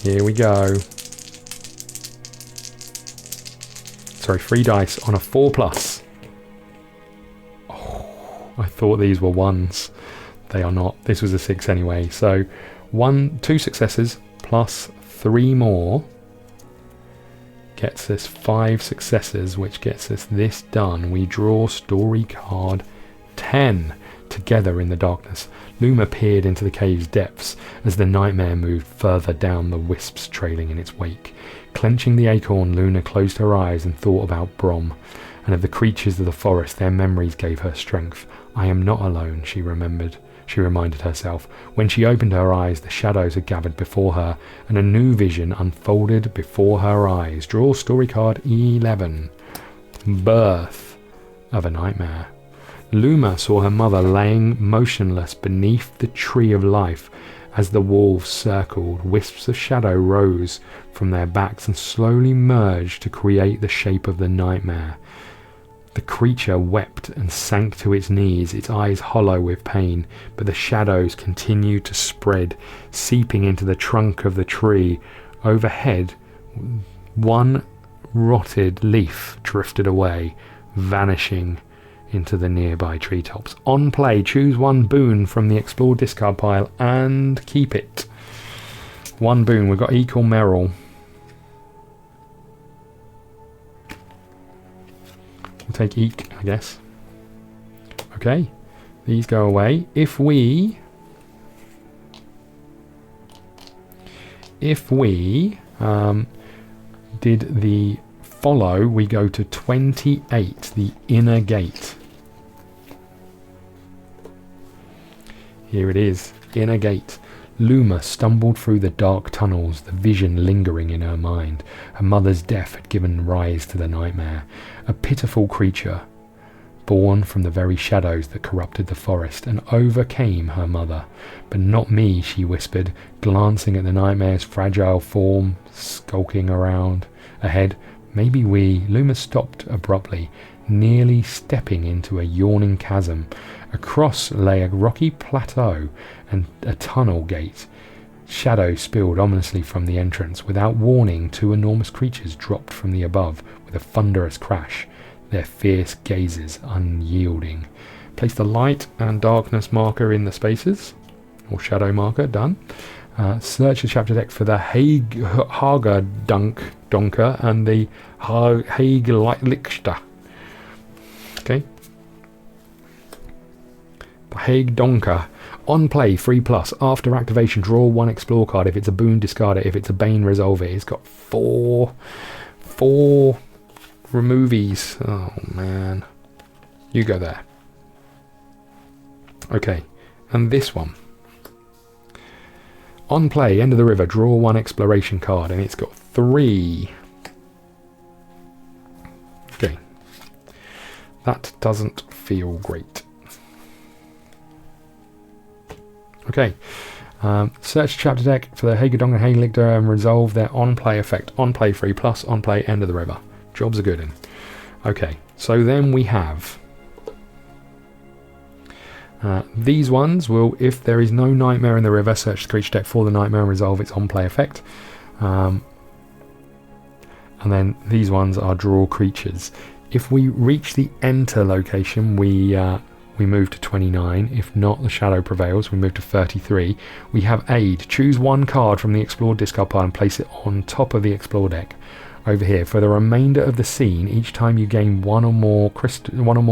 Here we go. Sorry, 3 dice on a 4+. Oh, I thought these were 1s. They are not. This was a 6 anyway. So 2 successes plus 3 more gets us 5 successes, which gets us this done. We draw story card 10. Together in the darkness, Luma peered into the cave's depths as the nightmare moved further down, the wisps trailing in its wake. Clenching the acorn, Luna closed her eyes and thought about Brom, and of the creatures of the forest. Their memories gave her strength. I am not alone, she reminded herself. When she opened her eyes, the shadows had gathered before her, and a new vision unfolded before her eyes. Draw story card 11. Birth of a nightmare. Luma saw her mother laying motionless beneath the tree of life. As the wolves circled, wisps of shadow rose from their backs and slowly merged to create the shape of the nightmare. The creature wept and sank to its knees, its eyes hollow with pain, but the shadows continued to spread, seeping into the trunk of the tree. Overhead, one rotted leaf drifted away, vanishing into the nearby treetops. On play, choose 1 boon from the Explore discard pile and keep it. 1 boon. We've got equal Merrill. We'll take Eek, I guess. Okay. These go away. If we did the follow, we go to 28, the inner gate. Here it is, inner gate. Luma stumbled through the dark tunnels, the vision lingering in her mind. Her mother's death had given rise to the nightmare. A pitiful creature, born from the very shadows that corrupted the forest, and overcame her mother. But not me, she whispered, glancing at the nightmare's fragile form, skulking around ahead. Maybe we... Luma stopped abruptly, nearly stepping into a yawning chasm. Across lay a rocky plateau and a tunnel gate. Shadow spilled ominously from the entrance. Without warning, 2 enormous creatures dropped from the above with a thunderous crash, their fierce gazes unyielding. Place the light and darkness marker in the spaces, or shadow marker, done. Search the chapter text for the Hager Donker and the Hagelichter. Okay. The Hague Donker. On play, 3+. After activation, draw 1 explore card. If it's a boon, discard it. If it's a bane, resolve it. It's got 4 removies. Oh man. You go there. Okay. And this one. On play, end of the river, draw 1 exploration card, and it's got 3. Okay. That doesn't feel great. Okay. Search chapter deck for the Hagedong and Hagelichter and resolve their on-play effect. On-play 3+, on-play end of the river. Jobs are good in. Okay, so then we have... these ones will, if there is no nightmare in the river, search the creature deck for the nightmare and resolve its on-play effect. And then these ones are draw creatures. If we reach the enter location, we move to 29. If not, the shadow prevails. We move to 33. We have aid. Choose 1 card from the explored discard pile and place it on top of the explore deck. Over here, for the remainder of the scene, each time you gain 1 or more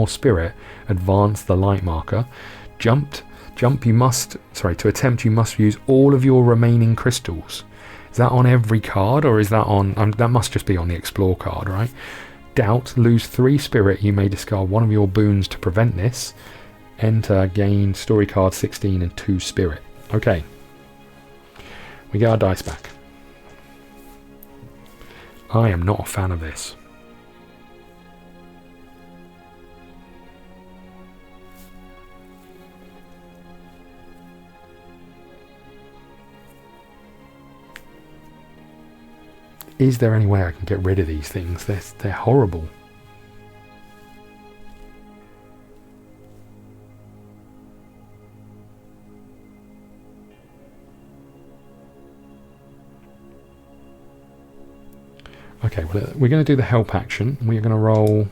spirit, advance the light marker. You must use all of your remaining crystals. Is that on every card, or is that on... that must just be on the explore card, right? Doubt, lose 3 spirit. You may discard 1 of your boons to prevent this. Enter, gain story card 16 and 2 spirit. Okay. We get our dice back. I am not a fan of this. Is there any way I can get rid of these things? They're horrible. Okay, well, we're going to do the help action. We're going to roll...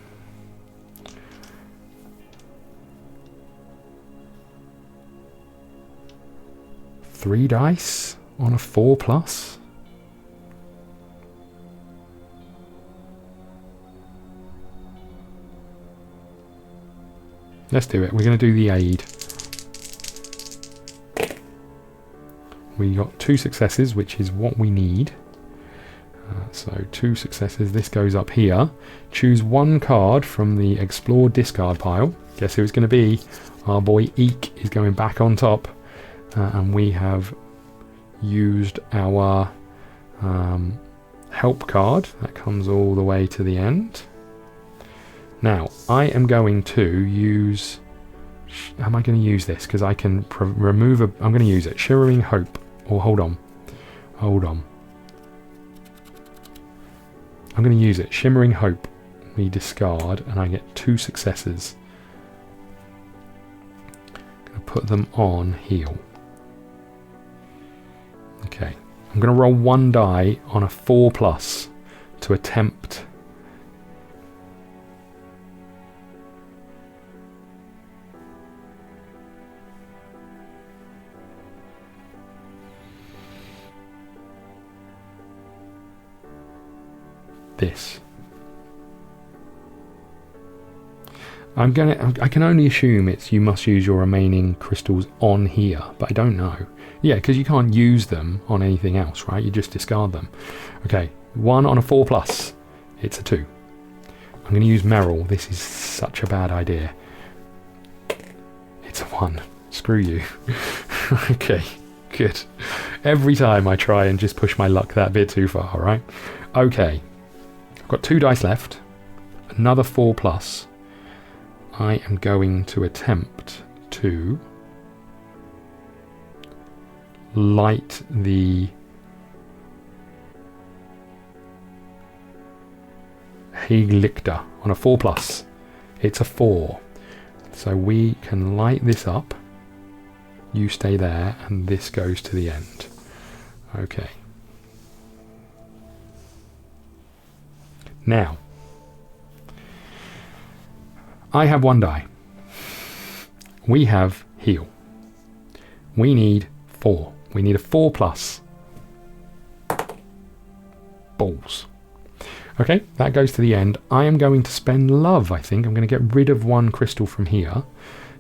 three dice on a 4+. Let's do it. We're going to do the aid. We got 2 successes, which is what we need. So 2 successes. This goes up here. Choose 1 card from the explore discard pile. Guess who it's going to be? Our boy Eek is going back on top. And we have used our help card. That comes all the way to the end. Now, I am going to use... am I going to use this? Because I can remove a... I'm going to use it. Shimmering Hope. Or hold on. Hold on. I'm going to use it. Shimmering Hope. We discard and I get 2 successes. I'm going to put them on heal. Okay. I'm going to roll 1 die on a 4+ to attempt... I can only assume it's you must use your remaining crystals on here, but I don't know. Yeah, because you can't use them on anything else, right? You just discard them. Okay, 1 on a 4+. It's a 2. I'm going to use Merrill. This is such a bad idea. It's a 1. Screw you. Okay, good. Every time I try and just push my luck that bit too far, right? Okay. I've got 2 dice left. Another 4+. I am going to attempt to light the Heglichter on a 4+. It's a 4. So we can light this up. You stay there, and this goes to the end. Okay. Now, I have 1 die. We have heal. We need 4. We need a 4+. Balls. Okay, that goes to the end. I am going to spend love, I think. I'm going to get rid of 1 crystal from here.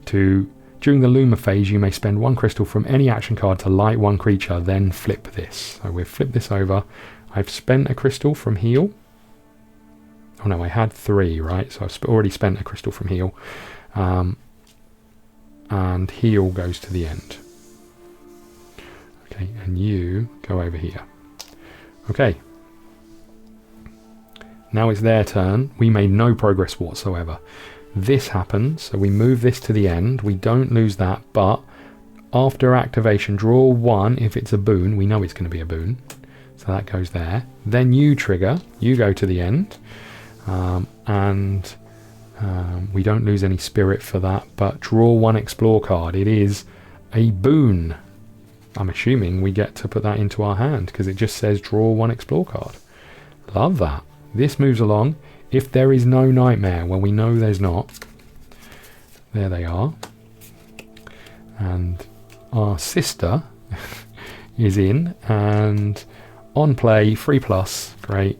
During the Luma phase, you may spend 1 crystal from any action card to light 1 creature, then flip this. So we've flipped this over. I've spent a crystal from heal. Oh no, I had 3, right? So I've already spent a crystal from heal. And heal goes to the end. Okay, and you go over here. Okay. Now it's their turn. We made no progress whatsoever. This happens, so we move this to the end. We don't lose that, but after activation, draw 1 if it's a boon. We know it's going to be a boon. So that goes there. Then you trigger. You go to the end. We don't lose any spirit for that, but draw 1 explore card. It is a boon. I'm assuming we get to put that into our hand because it just says draw 1 explore card. Love that. This moves along. If there is no nightmare, well, we know there's not. There they are. And our sister is in, and on play, 3+. Great.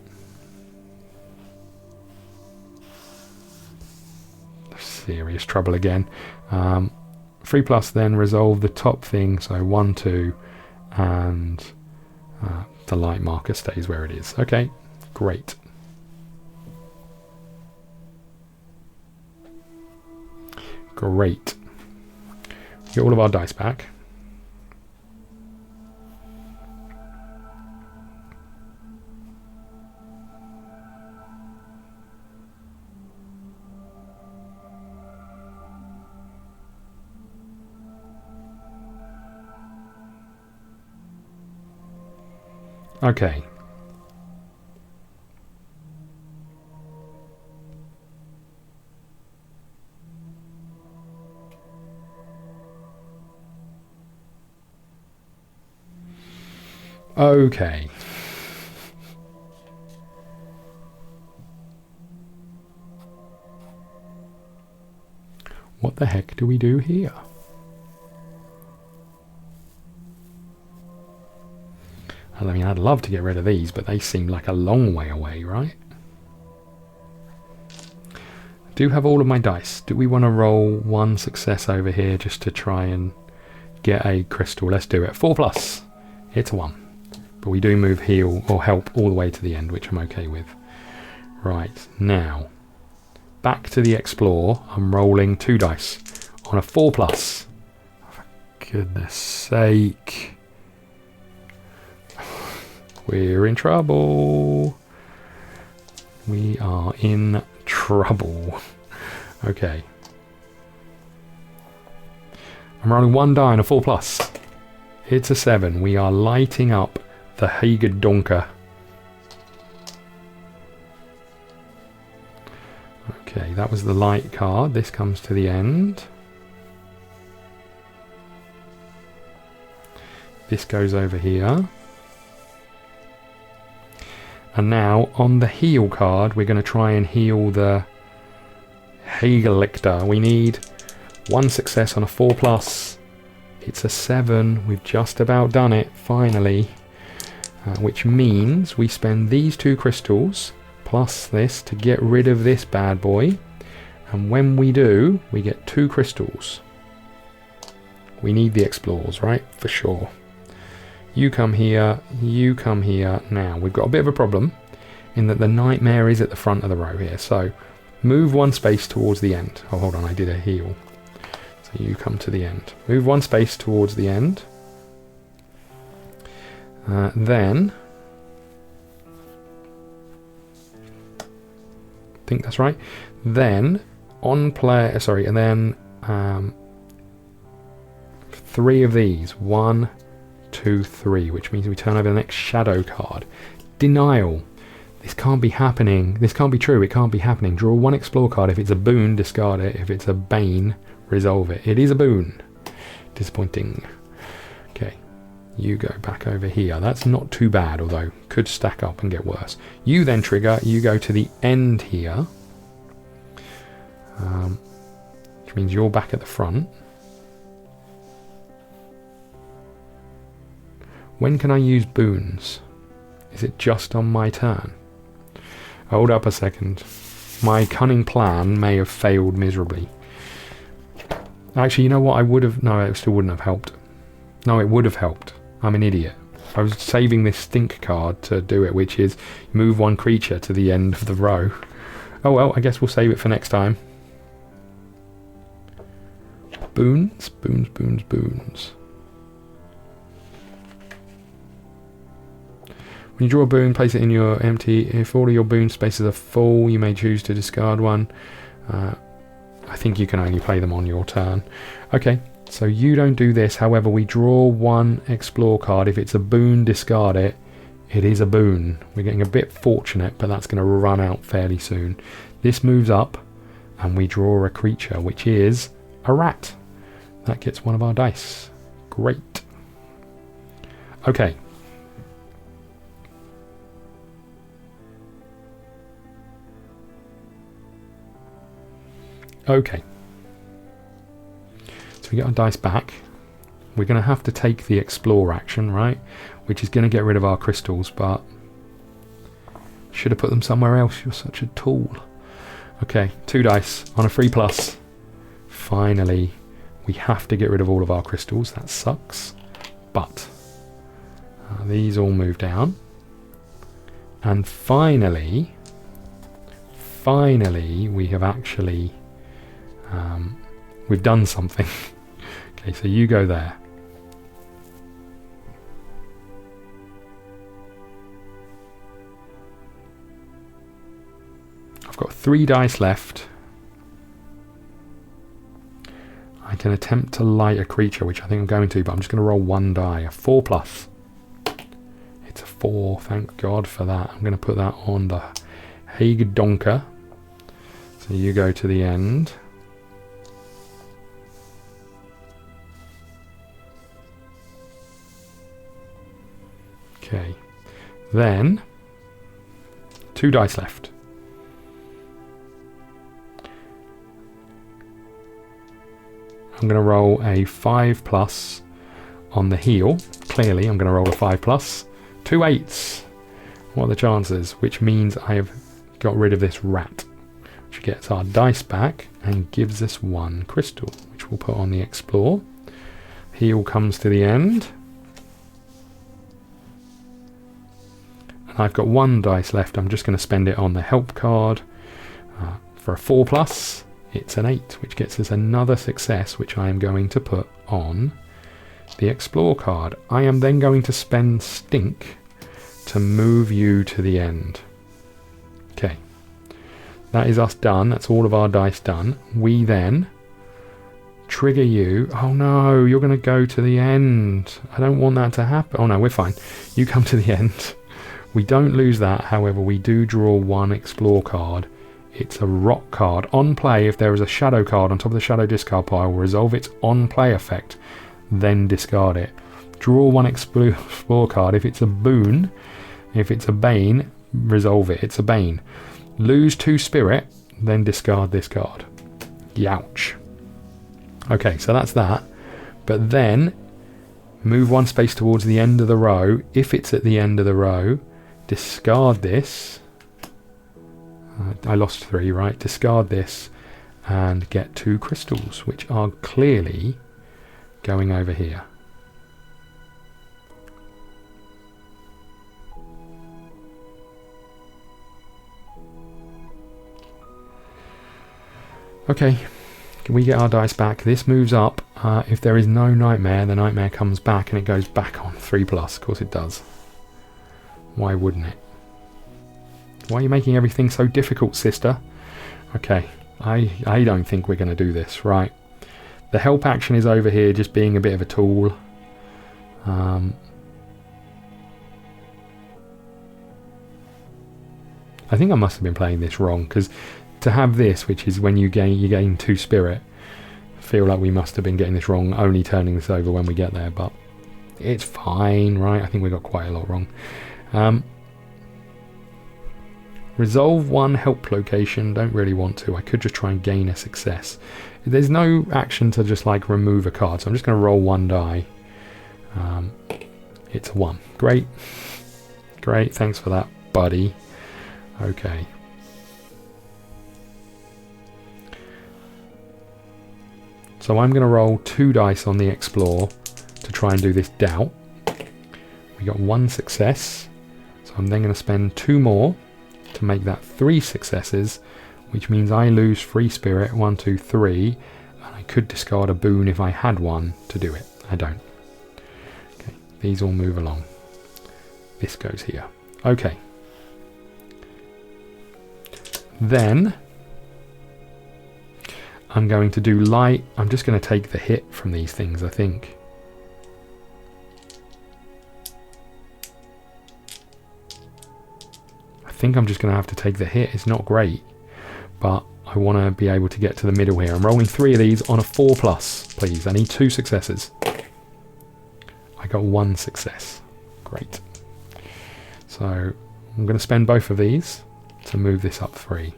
Serious trouble again. 3+ then resolve the top thing, so 1, 2, and the light marker stays where it is. Okay, great. Great. Get all of our dice back. Okay. Okay. What the heck do we do here? I mean, I'd love to get rid of these, but they seem like a long way away, right? I do have all of my dice. Do we want to roll 1 success over here just to try and get a crystal? Let's do it. 4+. It's a 1. But we do move heal or help all the way to the end, which I'm okay with. Right, now, back to the explore. I'm rolling 2 dice on a 4+. For goodness sake. We're in trouble. We are in trouble. Okay. I'm rolling 1 die on a 4+. It's a 7. We are lighting up the Hagedonker. Okay, that was the light card. This comes to the end. This goes over here. And now, on the heal card, we're going to try and heal the Heglichter. We need 1 success on a 4+. It's a 7. We've just about done it, finally. Which means we spend these 2 crystals, plus this, to get rid of this bad boy. And when we do, we get 2 crystals. We need the explores, right? For sure. You come here, you come here. Now, we've got a bit of a problem in that the nightmare is at the front of the row here. So, move 1 space towards the end. Oh, hold on, I did a heal. So you come to the end. Move 1 space towards the end. Then, I think that's right. Then, on play, sorry, and then 3 of these. 1, 2, 3, which means we turn over the next shadow card. Denial. This can't be happening. This can't be true. It can't be happening. Draw 1 explore card. If it's a boon, discard it. If it's a bane, resolve it. It is a boon. Disappointing. Okay. You go back over here. That's not too bad, although could stack up and get worse. You then trigger. You go to the end here. Which means you're back at the front. When can I use boons? Is it just on my turn? Hold up a second. My cunning plan may have failed miserably. Actually, you know what? I would have... No, it still wouldn't have helped. No, it would have helped. I'm an idiot. I was saving this stink card to do it, which is move 1 creature to the end of the row. Oh well, I guess we'll save it for next time. Boons, boons, boons, boons. When you draw a boon, place it in your empty. If all of your boon spaces are full, you may choose to discard 1. I think you can only play them on your turn. Okay, so you don't do this. However, we draw 1 explore card. If it's a boon, discard it. It is a boon. We're getting a bit fortunate, but that's going to run out fairly soon. This moves up, and we draw a creature, which is a rat. That gets 1 of our dice. Great. Okay. Okay, so we get our dice back. We're going to have to take the explore action, right? Which is going to get rid of our crystals, but should have put them somewhere else. You're such a tool. Okay, 2 dice on a 3+. Finally, we have to get rid of all of our crystals. That sucks. But these all move down. And finally, we have actually... we've done something. Okay, so you go there. I've got 3 dice left. I can attempt to light a creature, which I think I'm going to, but I'm just going to roll 1 die. A 4+. It's a 4, thank God for that. I'm going to put that on the Hagedonker. So you go to the end. Okay, then 2 dice left. I'm going to roll a 5+ on the heal. Clearly, I'm going to roll a 5+. 2 8s. What are the chances? Which means I have got rid of this rat, which gets our dice back and gives us 1 crystal, which we'll put on the explore. Heal comes to the end. And I've got 1 dice left. I'm just going to spend it on the help card. For a 4+, it's an 8, which gets us another success, which I am going to put on the explore card. I am then going to spend stink to move you to the end. Okay. That is us done. That's all of our dice done. We then trigger you. Oh no, you're going to go to the end. I don't want that to happen. Oh no, we're fine. You come to the end. We don't lose that, however, we do draw 1 explore card. It's a rock card. On play, if there is a shadow card on top of the shadow discard pile, resolve its on play effect, then discard it. Draw 1 explore card. If it's a boon, if it's a bane, resolve it. It's a bane. Lose 2 spirit, then discard this card. Youch. Okay, so that's that. But then, move 1 space towards the end of the row. If it's at the end of the row, discard this. I lost 3, right? Discard this and get 2 crystals, which are clearly going over here. Okay, can we get our dice back? This moves up. If there is no nightmare, the nightmare comes back and it goes back on 3+. Of course it does. Why wouldn't it? Why are you making everything so difficult, sister? Okay, I don't think we're going to do this. Right. The help action is over here, just being a bit of a tool. I think I must have been playing this wrong, because to have this, which is when you gain 2 spirit, I feel like we must have been getting this wrong, only turning this over when we get there, but it's fine, right? I think we got quite a lot wrong. Resolve 1 help location, don't really want to. I could just try and gain a success. There's no action to just like remove a card, so I'm just going to roll 1 die. It's a 1. Great. Great, thanks for that, buddy. Okay. So I'm going to roll 2 dice on the explore to try and do this doubt. We got 1 success, so I'm then going to spend 2 more to make that 3 successes, which means I lose free spirit, 1, 2, 3, and I could discard a boon if I had one to do it. I don't. Okay, these all move along. This goes here. Okay. Then I'm going to do light. I'm just going to take the hit from these things, I think. I think I'm just going to have to take the hit. It's not great, but I want to be able to get to the middle here. I'm rolling 3 of these on a 4+, please. I need 2 successes. I got 1 success. Great. So I'm going to spend both of these to move this up 3.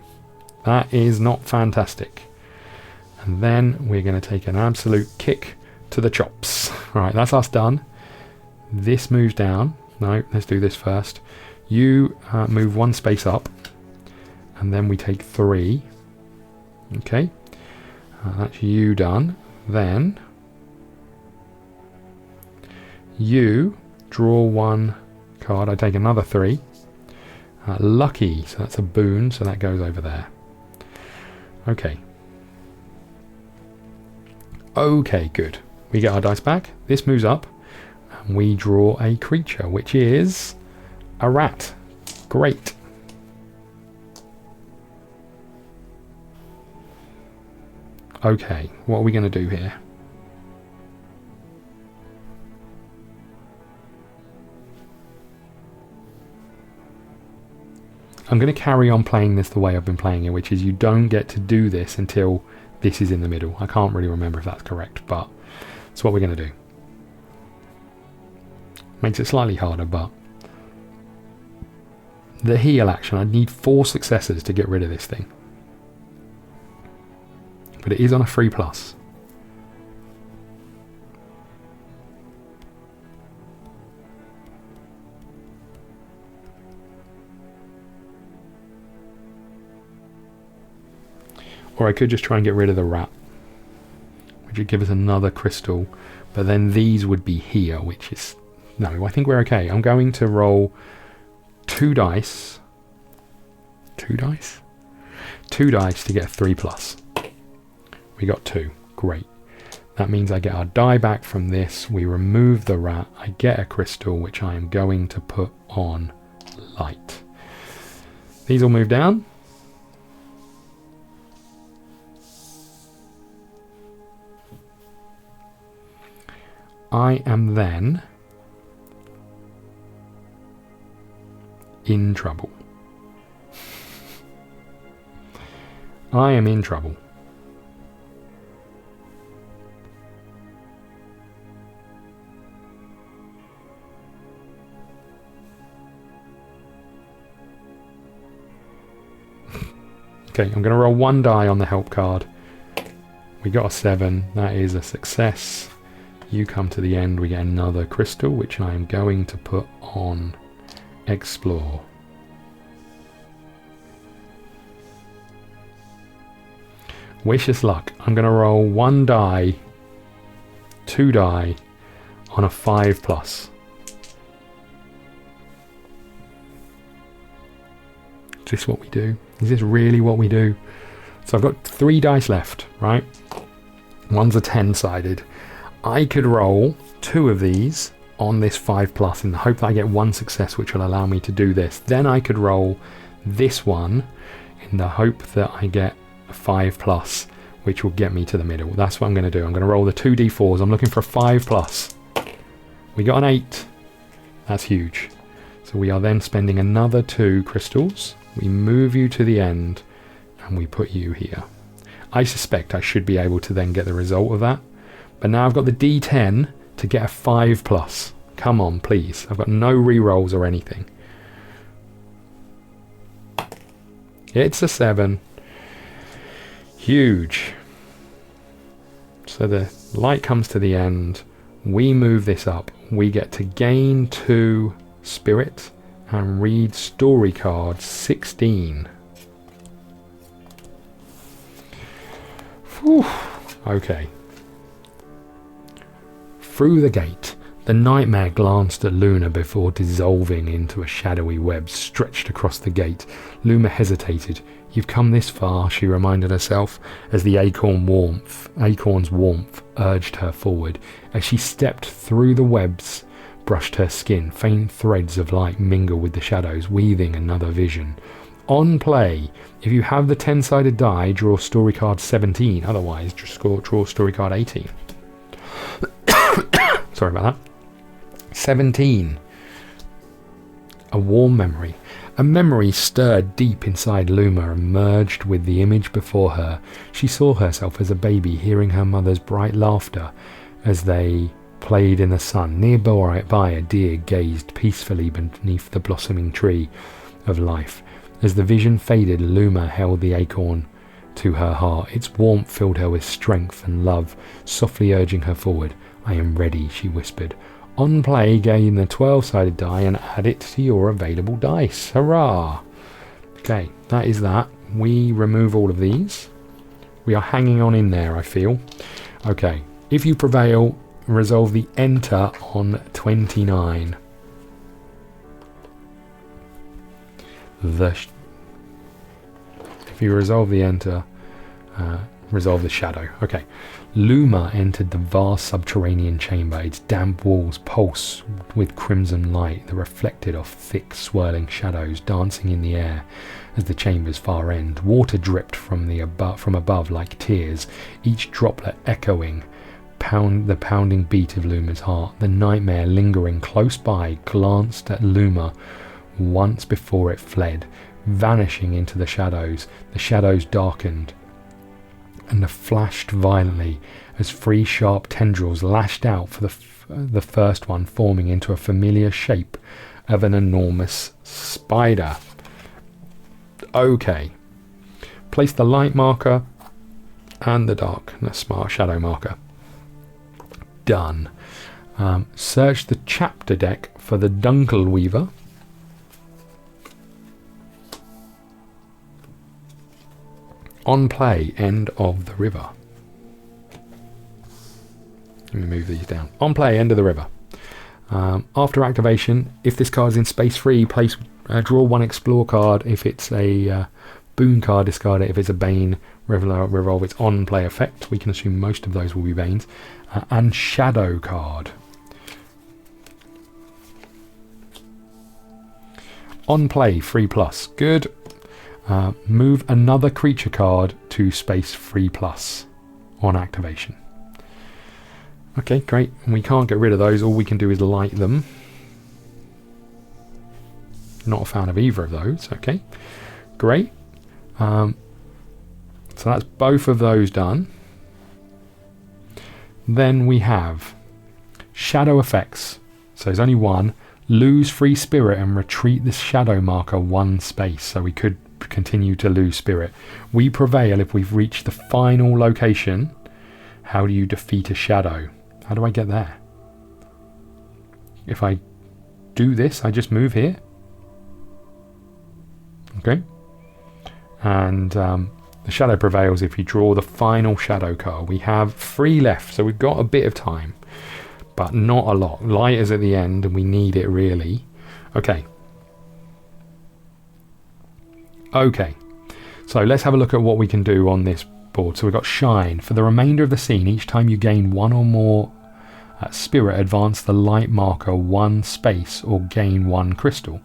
That is not fantastic. And then we're going to take an absolute kick to the chops. Right, that's us done. This moves down. No, let's do this first. You move 1 space up, and then we take 3. Okay, that's you done. Then you draw 1 card. I take another 3. Lucky, so that's a boon, so that goes over there. Okay. Okay, good. We get our dice back. This moves up, and we draw a creature, which is a rat. Great. Okay, what are we going to do here? I'm going to carry on playing this the way I've been playing it, which is you don't get to do this until this is in the middle. I can't really remember if that's correct, but that's what we're going to do. Makes it slightly harder, but the heal action, I need 4 successes to get rid of this thing. But it is on a 3+. Or I could just try and get rid of the rat, which would give us another crystal, but then these would be here, which is... No, I think we're okay. I'm going to roll 2 dice. 2 dice? 2 dice to get a 3+. We got 2. Great. That means I get our die back from this. We remove the rat. I get a crystal, which I am going to put on light. These will move down. I am then in trouble. I am in trouble. Okay, I'm going to roll 1 die on the help card. We got a 7. That is a success. You come to the end, we get another crystal, which I am going to put on explore. Wish us luck. I'm going to roll 1 die, 2 die on a 5+. Is this what we do? Is this really what we do? So I've got 3 dice left, right? One's a 10-sided. I could roll 2 of these on this 5+ in the hope that I get 1 success, which will allow me to do this. Then I could roll this one in the hope that I get a 5+, which will get me to the middle. That's what I'm going to do. I'm going to roll the 2d4s. I'm looking for a 5+. We got an 8. That's huge. So we are then spending another 2 crystals. We move you to the end and we put you here. I suspect I should be able to then get the result of that. But now I've got the d10 to get a 5+. Come on, please. I've got no re-rolls or anything. It's a 7. Huge. So the light comes to the end. We move this up. We get to gain 2 spirit and read story card 16. Whew. Okay. Through the gate, the nightmare glanced at Luna before dissolving into a shadowy web stretched across the gate. Luna hesitated. You've come this far, she reminded herself, as the acorn's warmth urged her forward. As she stepped through the webs, brushed her skin, faint threads of light mingle with the shadows, weaving another vision. On play, if you have the 10-sided die, draw story card 17. Otherwise, just draw story card 18. Sorry about that. 17. A warm memory. A memory stirred deep inside Luma and merged with the image before her. She saw herself as a baby, hearing her mother's bright laughter as they played in the sun. Nearby, a deer gazed peacefully beneath the blossoming tree of life. As the vision faded, Luma held the acorn to her heart. Its warmth filled her with strength and love, softly urging her forward. I am ready, she whispered. On play, gain the 12-sided die and add it to your available dice. Hurrah! Okay, that is that. We remove all of these. We are hanging on in there, I feel. Okay, if you prevail, resolve the enter on 29. If you resolve the enter, resolve the shadow. Okay. Luma entered the vast subterranean chamber. Its damp walls pulse with crimson light that reflected off thick swirling shadows dancing in the air as the chamber's far end. Water dripped from above like tears, each droplet echoing the pounding beat of Luma's heart. The nightmare, lingering close by, glanced at Luma once before it fled, vanishing into the shadows. The shadows darkened and flashed violently as 3 sharp tendrils lashed out for the first one, forming into a familiar shape of an enormous spider. Okay. Place the light marker and the darkness shadow marker. Done. Search the chapter deck for the Dunkel Weaver. On play, end of the river. Let me move these down. On play, end of the river. After activation, if this card is in space 3, draw 1 explore card. If it's a boon card, discard it. If it's a bane, revolve its on play effect. We can assume most of those will be banes. And shadow card. On play, 3+. Good. Move another creature card to space 3+ on activation. Okay, great. We can't get rid of those. All we can do is light them. Not a fan of either of those. Okay, great. So that's both of those done. Then we have shadow effects. So there's only one. Lose free spirit and retreat the shadow marker 1 space. So we could continue to lose spirit. We prevail if we've reached the final location. How do you defeat a shadow? How do I get there? If I do this, I just move here. Okay. And The shadow prevails if you draw the final shadow card. We have 3 left, so we've got a bit of time, but not a lot. Light is at the end, and we need it really. Okay. Okay. So let's have a look at what we can do on this board. So we've got Shine. For the remainder of the scene, each time you gain 1 or more spirit, advance the light marker 1 space or gain 1 crystal.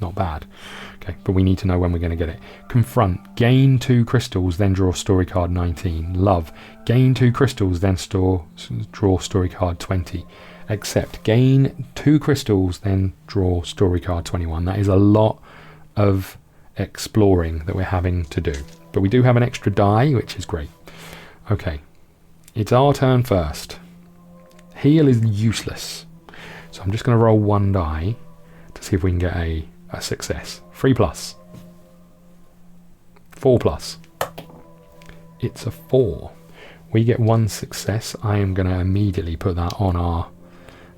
Not bad. Okay, but we need to know when we're going to get it. Confront. Gain 2 crystals, then draw story card 19. Love. Gain 2 crystals, then draw story card 20. Accept. Gain 2 crystals, then draw story card 21. That is a lot of exploring that we're having to do. But we do have an extra die, which is great. Okay. It's our turn first. Heal is useless. So I'm just going to roll 1 die to see if we can get a success. 3 plus. 4 plus. It's a 4. We get 1 success. I am going to immediately put that on our...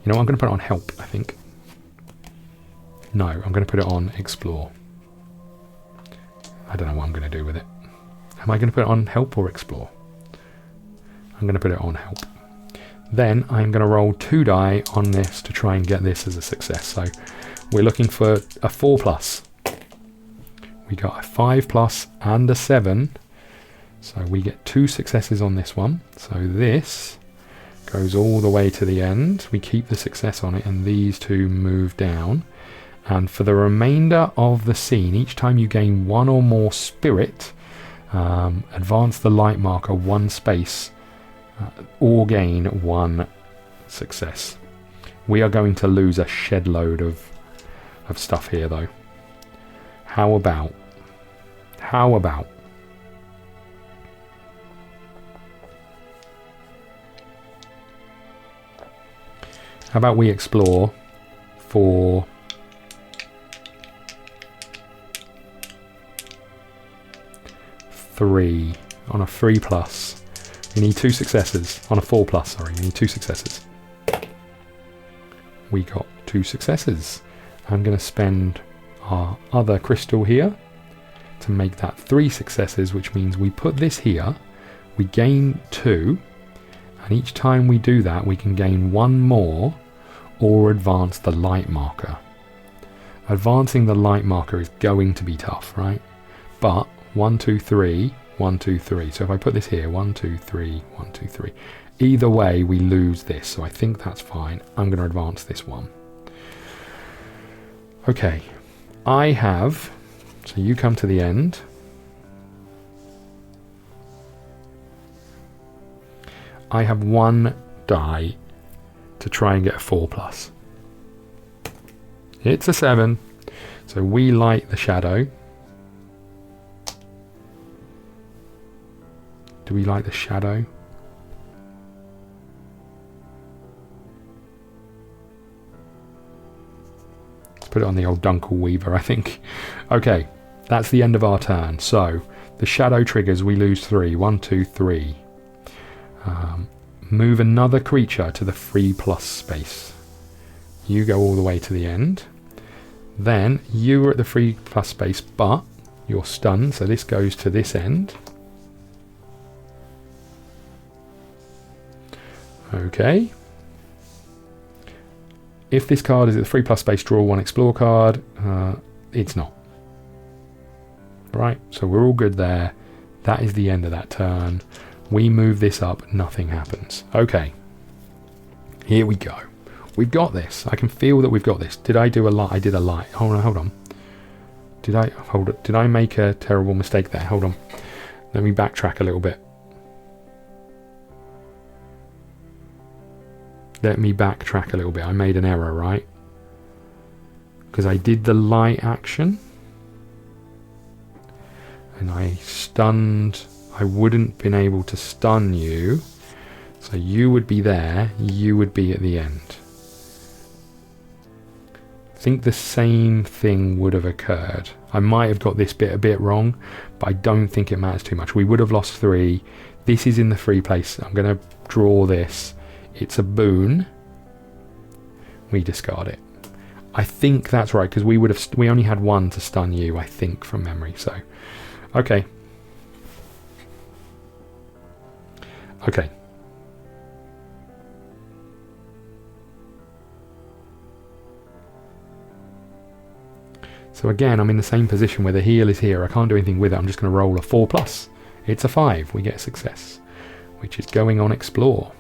You know what? I'm going to put it on help, I think. No, I'm going to put it on explore. I don't know what I'm going to do with it. Am I going to put it on help or explore? I'm going to put it on help. Then I'm going to roll 2 die on this to try and get this as a success. So we're looking for a 4 plus. We got a 5 plus and a 7. So we get 2 successes on this one. So this goes all the way to the end. We keep the success on it, and these 2 move down. And for the remainder of the scene, each time you gain 1 or more spirit, advance the light marker 1 space or gain 1 success. We are going to lose a shed load of stuff here though. How about how about we explore for 3 on a 3 plus. We need 2 successes on a 4 plus. Sorry, we need 2 successes. We got 2 successes. I'm going to spend our other crystal here to make that 3 successes, which means we put this here, we gain 2, and each time we do that we can gain 1 more or advance the light marker. Advancing the light marker is going to be tough, right? But 1, 2, 3, 1, 2, 3. So if I put this here, 1, 2, 3, 1, 2, 3. Either way we lose this, so I think that's fine. I'm going to advance this one. Okay, I have, so you come to the end. I have 1 die to try and get a 4 plus. It's a 7, so we light the shadow. Do we light the shadow? Put it on the old Dunkel Weaver, I think. Okay, that's the end of our turn. So the shadow triggers, we lose 3. 1, 2, 3. Move another creature to the 3 plus space. You go all the way to the end. Then you are at the 3 plus space, but you're stunned, so this goes to this end. Okay. If this card is at the 3 plus space, draw 1 explore card. It's not. Right, so we're all good there. That is the end of that turn. We move this up, nothing happens. Okay. Here we go. We've got this. I can feel that we've got this. Did I do a light? I did a light. Hold on. Did I make a terrible mistake there? Hold on. Let me backtrack a little bit. I made an error, right? Because I did the light action and I stunned. I wouldn't been able to stun you, so you would be there, you would be at the end. I think the same thing would have occurred. I might have got this bit a bit wrong, but I don't think it matters too much. We would have lost 3. This is in the 3 place. I'm going to draw this. It's a boon. We discard it. I think that's right, because we only had 1 to stun you, I think, from memory. So, okay. Okay. So again, I'm in the same position where the heel is here. I can't do anything with it. I'm just going to roll a 4+. It's a 5. We get a success, which is going on explore.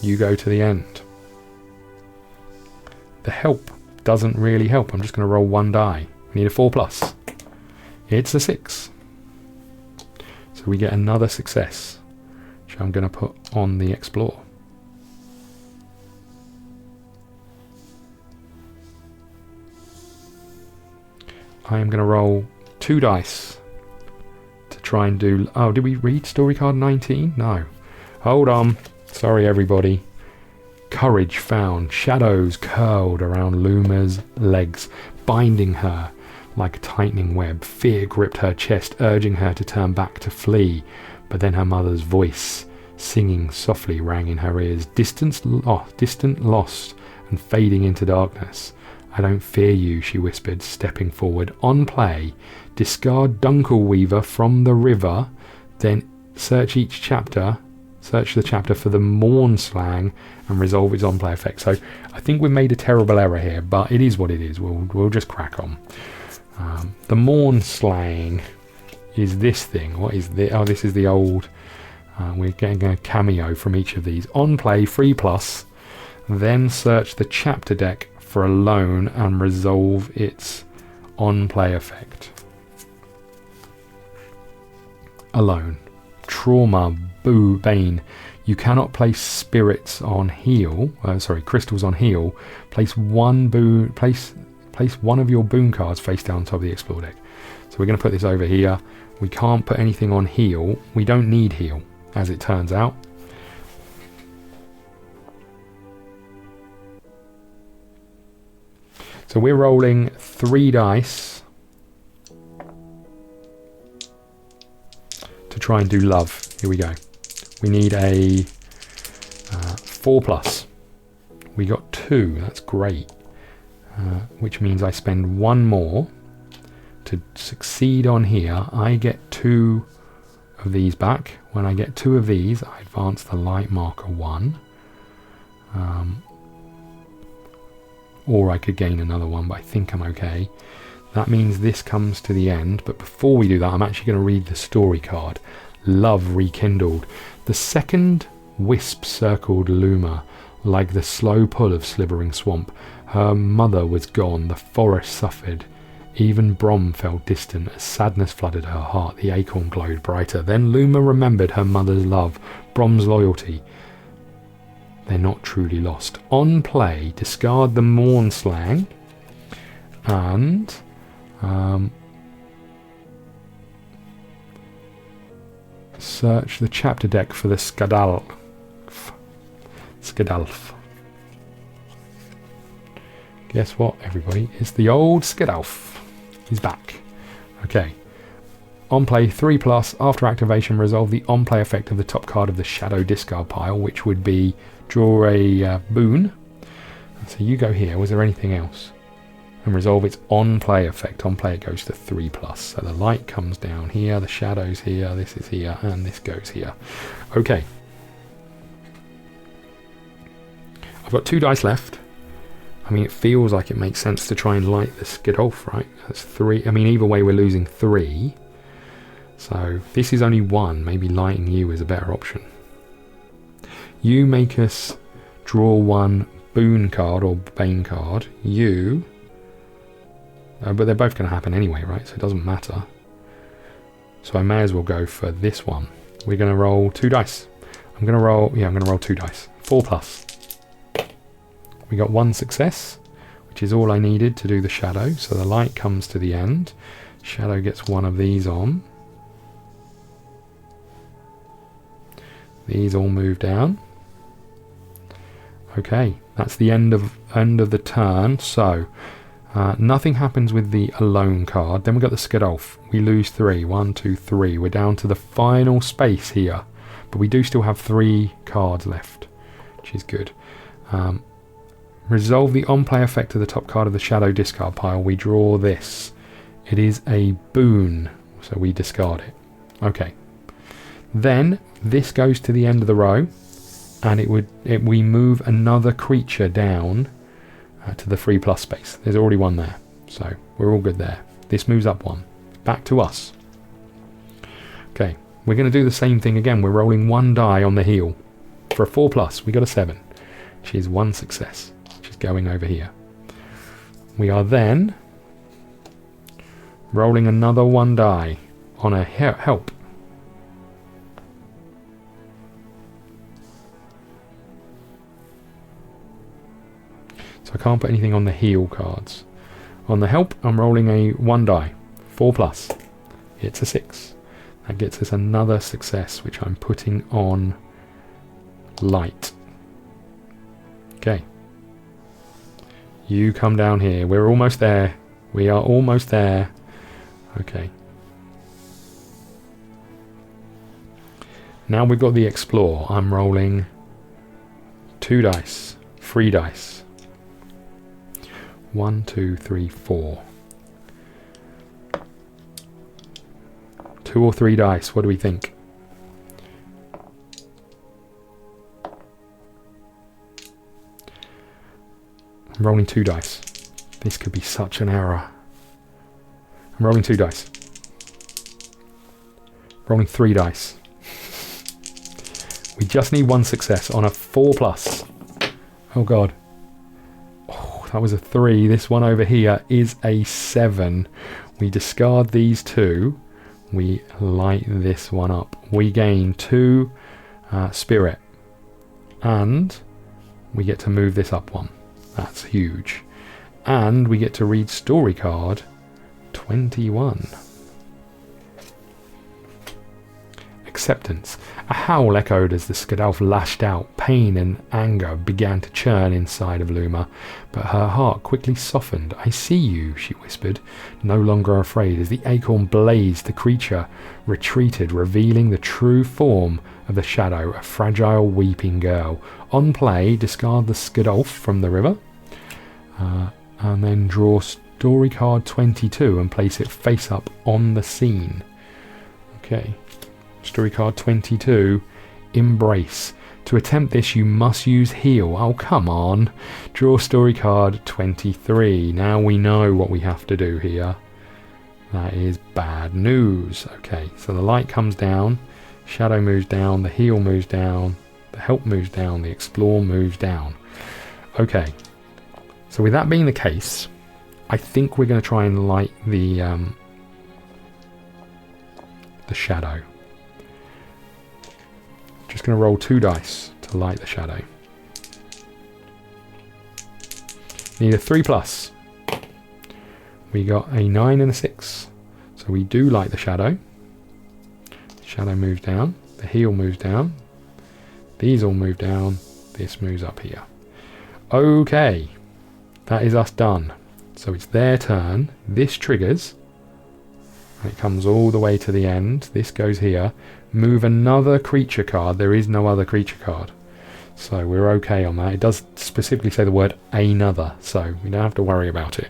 You go to the end. The help doesn't really help. I'm just going to roll 1 die. We need a 4+. It's a 6. So we get another success, which I'm going to put on the explore. I am going to roll 2 dice to try and do... Oh, did we read story card 19? No. Hold on. Sorry, everybody. Courage found. Shadows curled around Luma's legs, binding her like a tightening web. Fear gripped her chest, urging her to turn back to flee. But then her mother's voice, singing softly, rang in her ears. Distant, lost, and fading into darkness. I don't fear you, she whispered, stepping forward. On play, discard Dunkelweaver from the river, then search the chapter for the Morn slang and resolve its on-play effect. So I think we've made a terrible error here, but it is what it is. We'll just crack on. The Morn slang is this thing. What is this? Oh, this is the old... we're getting a cameo from each of these. On play, 3+, then search the chapter deck for a loan and resolve its on-play effect. Alone. Trauma, bane. You cannot place spirits on heal. Crystals on heal. Place one of your boon cards face down on top of the explore deck. So we're going to put this over here. We can't put anything on heal. We don't need heal, as it turns out. So we're rolling 3 dice to try and do love. Here we go. We need a 4+. We got 2. That's great. Which means I spend 1 more to succeed on here. I get 2 of these back. When I get 2 of these, I advance the light marker 1. Or I could gain another one, but I think I'm okay. That means this comes to the end. But before we do that, I'm actually going to read the story card. Love rekindled. The second wisp circled Luma like the slow pull of slithering swamp. Her mother was gone. The forest suffered. Even Brom felt distant as sadness flooded her heart. The acorn glowed brighter. Then Luma remembered her mother's love, Brom's loyalty. They're not truly lost. On play, discard the Morn slang and search the chapter deck for the Skadalf. Guess what, everybody? It's the old Skadalf. He's back. Okay. On play, 3+. After activation, resolve the on-play effect of the top card of the shadow discard pile, which would be draw a boon. So you go here. Was there anything else? And resolve its on-play effect. On play, it goes to 3+. So the light comes down here, the shadow's here, this is here, and this goes here. Okay. I've got 2 dice left. I mean, it feels like it makes sense to try and light the Skadolf, right? That's 3. I mean, either way, we're losing 3. So this is only 1. Maybe lighting you is a better option. You make us draw 1 boon card or bane card. You... but they're both going to happen anyway, right? So it doesn't matter. So I may as well go for this one. We're going to roll 2 dice. I'm going to roll 2 dice. 4+. We got 1 success, which is all I needed to do the shadow. So the light comes to the end. Shadow gets 1 of these on. These all move down. Okay, that's the end of the turn. So nothing happens with the alone card. Then we got the Skadolf. We lose 3. 1, 2, 3. We're down to the final space here, but we do still have 3 cards left, which is good. Resolve the on-play effect of the top card of the shadow discard pile. We draw this. It is a boon, so we discard it. Okay. Then this goes to the end of the row, and we move another creature down to the 3+ space. There's already one there, so we're all good there. This moves up one, back to us. Okay, we're going to do the same thing again. We're rolling 1 die on the heel. For a 4+, we got a 7. Which is 1 success. She's going over here. We are then rolling another 1 die on a help. So I can't put anything on the heel cards. On the help, I'm rolling a 1 die. 4+. It's a 6. That gets us another success, which I'm putting on light. Okay. You come down here. We're almost there. We are almost there. Okay. Now we've got the explore. I'm rolling 2 dice. 3 dice. 1, 2, 3, 4. 2 or 3 dice. What do we think? I'm rolling 2 dice. This could be such an error. I'm rolling 2 dice. Rolling 3 dice. We just need 1 success on a 4+. Oh god. Oh, that was a 3. This one over here is a 7. We discard these 2. We light this one up. We gain 2 spirit. And we get to move this up 1. That's huge. And we get to read story card 21. Acceptance. A howl echoed as the Skadalf lashed out. Pain and anger began to churn inside of Luma, but her heart quickly softened. I see you, she whispered, no longer afraid. As the acorn blazed, the creature retreated, revealing the true form of the shadow, a fragile weeping girl. On play, discard the Skadalf from the river, and then draw story card 22 and place it face up on the scene. Okay. Story card 22, Embrace. To attempt this, you must use heal. Oh, come on. Draw story card 23. Now we know what we have to do here. That is bad news. Okay, so the light comes down, shadow moves down, the heal moves down, the help moves down, the explore moves down. Okay, so with that being the case, I think we're going to try and light the shadow. Just going to roll 2 dice to light the shadow. Need a 3+. We got a 9 and a 6. So we do light the shadow. The shadow moves down. The heal moves down. These all move down. This moves up here. Okay. That is us done. So it's their turn. This triggers. And it comes all the way to the end. This goes here. Move another creature card. There is no other creature card. So we're okay on that. It does specifically say the word another. So we don't have to worry about it.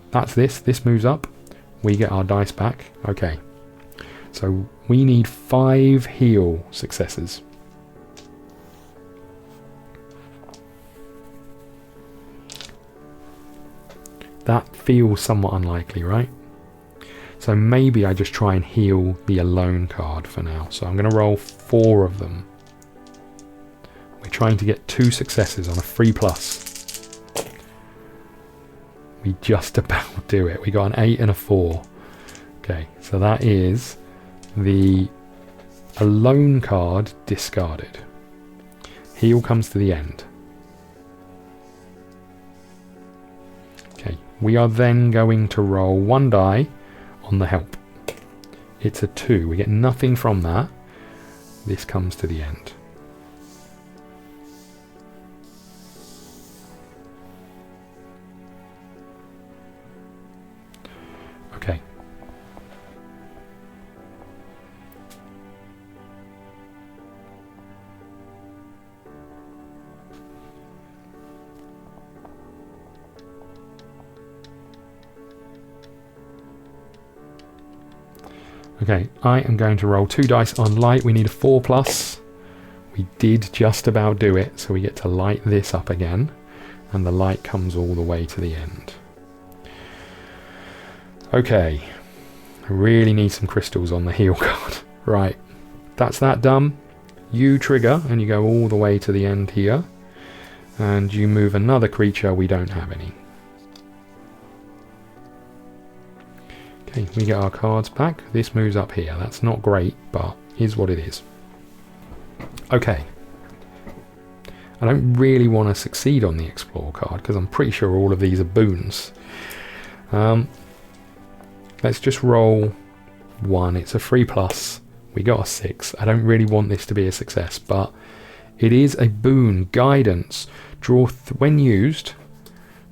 That's this. This moves up. We get our dice back. Okay. So we need 5 heal successes. That feels somewhat unlikely, right? So maybe I just try and heal the alone card for now. So I'm going to roll 4 of them. We're trying to get 2 successes on a 3+. We just about do it. We got an 8 and a 4. Okay, so that is the alone card discarded. Heal comes to the end. Okay, we are then going to roll 1 die on the help. It's a 2. We get nothing from that. This comes to the end. Okay. Okay, I am going to roll 2 dice on light. We need a 4+. We did just about do it, so we get to light this up again, and the light comes all the way to the end. Okay, I really need some crystals on the heal card. Right, that's that done. You trigger, and you go all the way to the end here, and you move another creature. We don't have any. Okay, we get our cards back. This moves up here. That's not great, but is what it is. Okay. I don't really want to succeed on the Explore card because I'm pretty sure all of these are boons. Let's just roll 1. It's a 3+. We got a 6. I don't really want this to be a success, but it is a boon. Guidance. When used,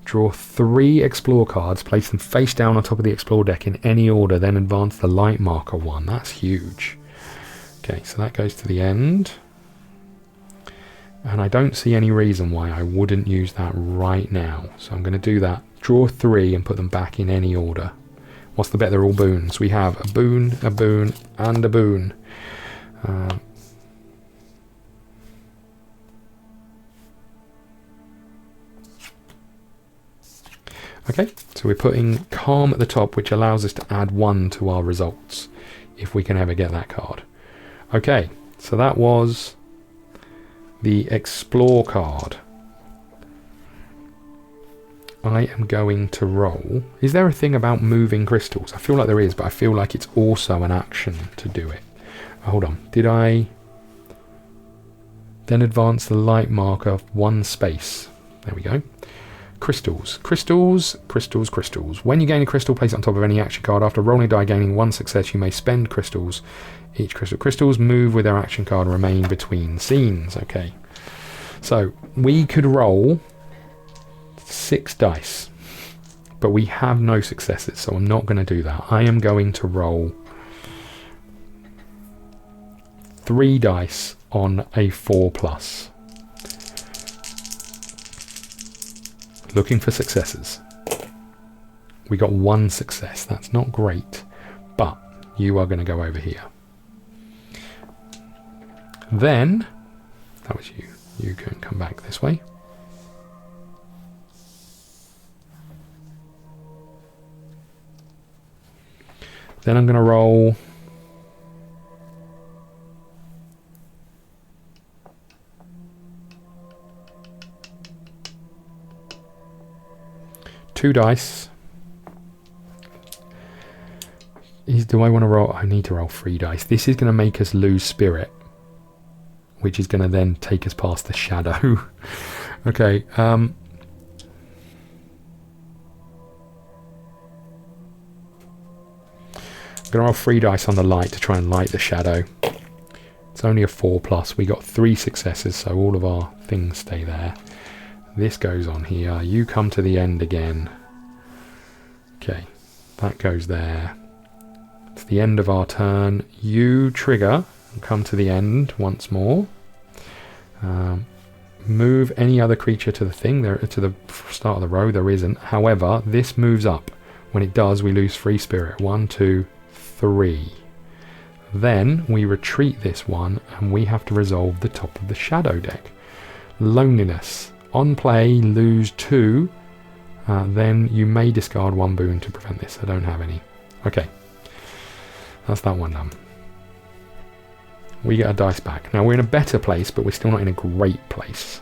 draw 3 Explore cards, place them face down on top of the Explore deck in any order, then advance the light marker 1. That's huge. Okay, so that goes to the end. And I don't see any reason why I wouldn't use that right now. So I'm going to do that. Draw 3 and put them back in any order. What's the bet? They're all boons. We have a boon, and a boon. Okay, so we're putting Calm at the top, which allows us to add 1 to our results, if we can ever get that card. Okay, so that was the Explore card. I am going to roll. Is there a thing about moving crystals? I feel like there is, but I feel like it's also an action to do it. Hold on. Did I then advance the light marker 1 space? There we go. Crystals. Crystals. When you gain a crystal, place it on top of any action card. After rolling a die gaining 1 success, you may spend crystals. Each crystal. Crystals move with their action card and remain between scenes. Okay. So we could roll 6 dice, but we have no successes, so I'm not going to do that. I am going to roll 3 dice on a 4+. Looking for successes. We got 1 success. That's not great, but you are going to go over here. Then, that was you. You can come back this way. Then I'm going to roll 2 dice. Do I want to roll? I need to roll 3 dice. This is going to make us lose spirit, which is going to then take us past the shadow. Okay. I'm going to roll 3 dice on the light to try and light the shadow. It's only a 4+. We got 3 successes, so all of our things stay there. This goes on here. You come to the end again. Okay, that goes there. It's the end of our turn. You trigger and come to the end once more. Move any other creature to the thing. There to the start of the row. There isn't. However, this moves up. When it does, we lose 3 spirit. 1, 2, 3. Then we retreat this one, and we have to resolve the top of the shadow deck. Loneliness. On play, lose 2. Then you may discard 1 boon to prevent this. I don't have any. Okay. That's that one done. We get a dice back. Now we're in a better place, but we're still not in a great place.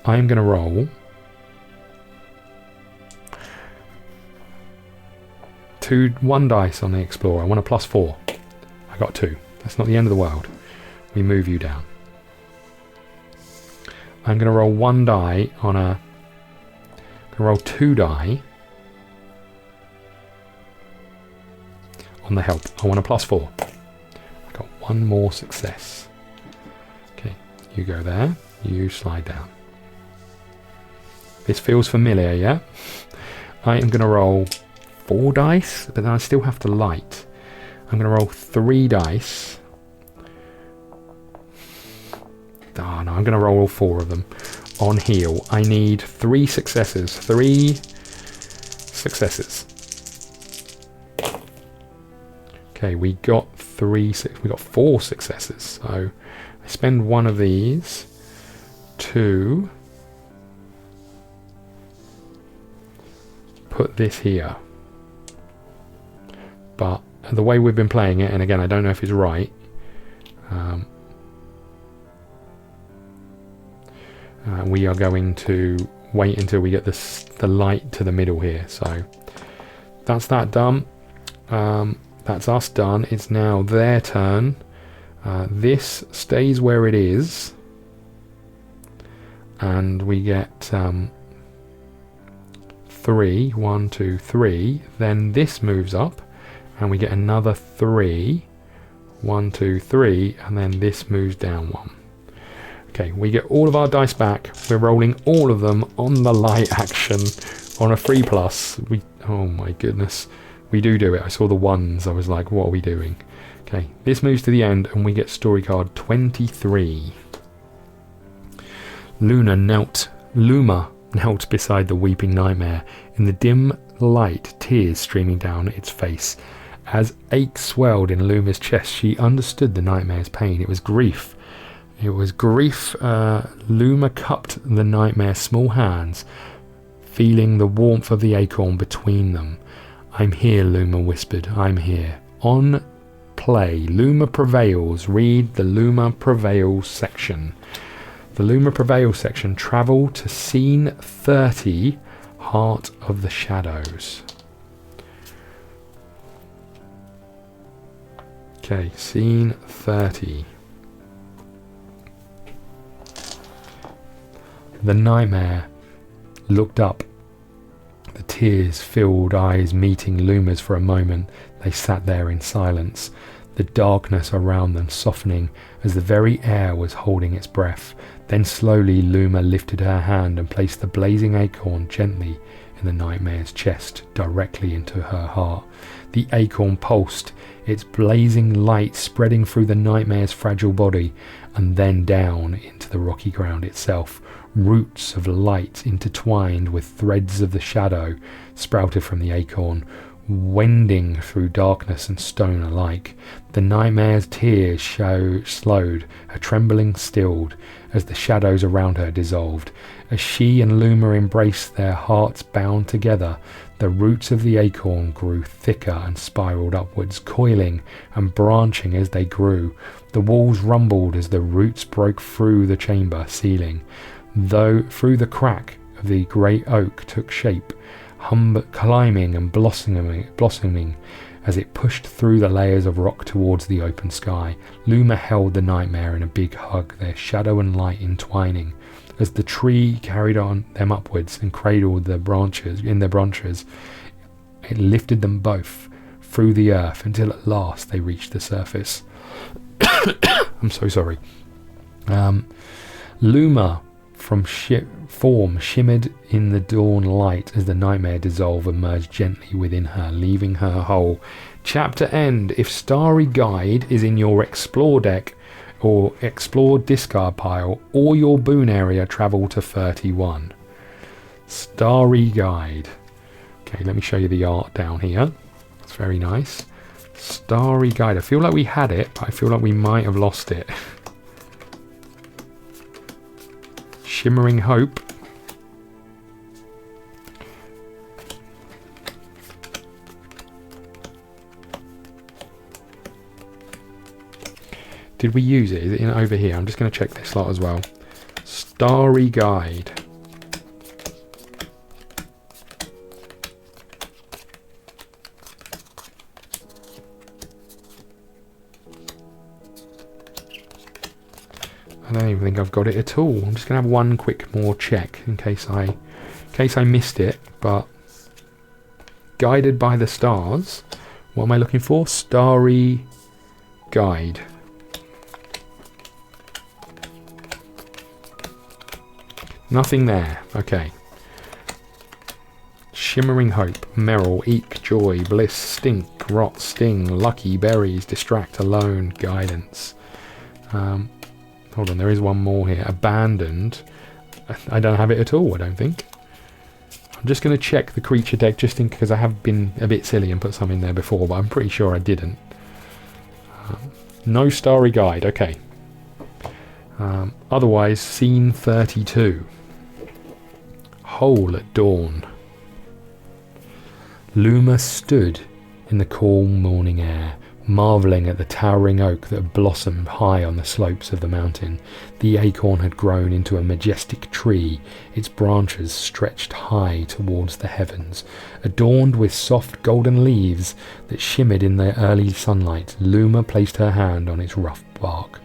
I'm going to roll 1 dice on the Explorer. I want a +4. I got 2. That's not the end of the world. We move you down. I'm going to roll 1 die on a... I'm going to roll 2 die on the help. I want a +4. I got 1 more success. Okay, you go there. You slide down. This feels familiar, yeah? I am going to roll 4 dice, but then I still have to light. I'm going to roll 3 dice. Oh no, I'm going to roll all 4 of them. on heal. I need 3 successes. 3 successes. Okay, we got 4 successes. So I spend one of these to put this here. But the way we've been playing it, and again, I don't know if it's right, we are going to wait until we get the light to the middle here. So that's that done. That's us done. It's now their turn. This stays where it is, and we get 3. 1, 2, 3. Then this moves up, and we get another 3. 1, 2, 3, and then this moves down 1. Okay, we get all of our dice back. We're rolling all of them on the light action on a 3+. Oh my goodness. We do it. I saw the ones. I was like, what are we doing? Okay, this moves to the end, and we get story card 23. Luma knelt beside the weeping nightmare. In the dim light, tears streaming down its face. As ache swelled in Luma's chest, she understood the nightmare's pain. It was grief. Luma cupped the nightmare's small hands, feeling the warmth of the acorn between them. I'm here, Luma whispered. I'm here. On play, Luma Prevails. Read the Luma Prevails section. The Luma Prevails section. Travel to scene 30, Heart of the Shadows. Okay, scene 30. The nightmare looked up, the tears-filled eyes meeting Luma's for a moment. They sat there in silence, the darkness around them softening as the very air was holding its breath. Then slowly Luma lifted her hand and placed the blazing acorn gently in the nightmare's chest, directly into her heart. The acorn pulsed, its blazing light spreading through the nightmare's fragile body and then down into the rocky ground itself. Roots of light intertwined with threads of the shadow sprouted from the acorn, wending through darkness and stone alike. The nightmare's tears slowed, her trembling stilled, as the shadows around her dissolved. As she and Luma embraced, their hearts bound together, the roots of the acorn grew thicker and spiraled upwards, coiling and branching as they grew. The walls rumbled as the roots broke through the chamber ceiling, though through the crack of the great oak took shape, climbing and blossoming as it pushed through the layers of rock towards the open sky. Luma held the nightmare in a big hug, their shadow and light entwining. As the tree carried on them upwards and cradled their branches, it lifted them both through the earth until at last they reached the surface. I'm so sorry. Luma from form shimmered in the dawn light as the nightmare dissolved and merged gently within her, leaving her whole. Chapter end. If Starry Guide is in your explore deck or explore discard pile or your boon area, travel to 31. Starry Guide. Okay, let me show you the art down here. It's very nice. Starry Guide. I feel like we had it, but I feel like we might have lost it. Shimmering Hope. Did we use it? Is it in over here? I'm just going to check this lot as well. Starry Guide. I don't even think I've got it at all. I'm just going to have one quick more check in case I missed it. But Guided by the Stars. What am I looking for? Starry Guide. Nothing there. Okay. Shimmering Hope, Merrill, Eek, Joy, Bliss, Stink, Rot, Sting, Lucky, Berries, Distract, Alone, Guidance. Hold on, there is one more here. Abandoned, I don't have it at all, I don't think. I'm just going to check the creature deck just in because I have been a bit silly and put some in there before, but I'm pretty sure I didn't. No Starry guide, okay. Otherwise, scene 32. Hole at dawn. Luma stood in the cool morning air, marvelling at the towering oak that blossomed high on the slopes of the mountain. The acorn had grown into a majestic tree, its branches stretched high towards the heavens. Adorned with soft golden leaves that shimmered in the early sunlight, Luma placed her hand on its rough bark,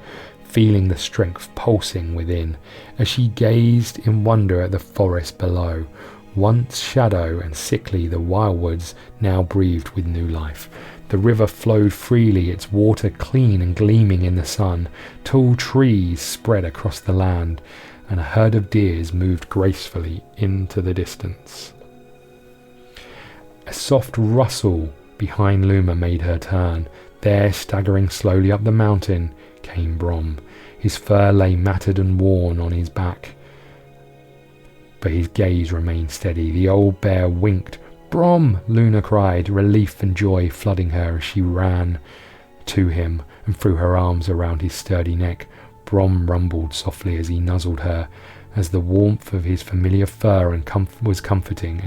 feeling the strength pulsing within, as she gazed in wonder at the forest below. Once shadow and sickly, the Wildwoods now breathed with new life. The river flowed freely, its water clean and gleaming in the sun. Tall trees spread across the land, and a herd of deers moved gracefully into the distance. A soft rustle behind Luma made her turn. There, staggering slowly up the mountain, came Brom. His fur lay matted and worn on his back, but his gaze remained steady. The old bear winked. "Brom!" Luna cried, relief and joy flooding her as she ran to him and threw her arms around his sturdy neck. Brom rumbled softly as he nuzzled her, as the warmth of his familiar fur was comforting.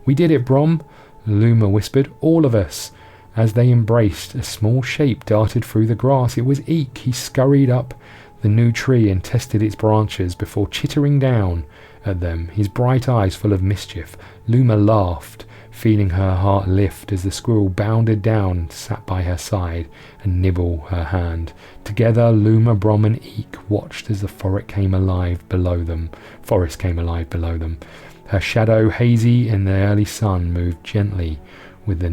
"We did it, Brom," Luma whispered. "All of us." As they embraced, a small shape darted through the grass. It was Eek. He scurried up the new tree and tested its branches before chittering down at them, his bright eyes full of mischief. Luma laughed, feeling her heart lift as the squirrel bounded down and sat by her side and nibbled her hand. Together, Luma, Brom and Eek watched as the forest came alive below them. Her shadow, hazy in the early sun, moved gently with her,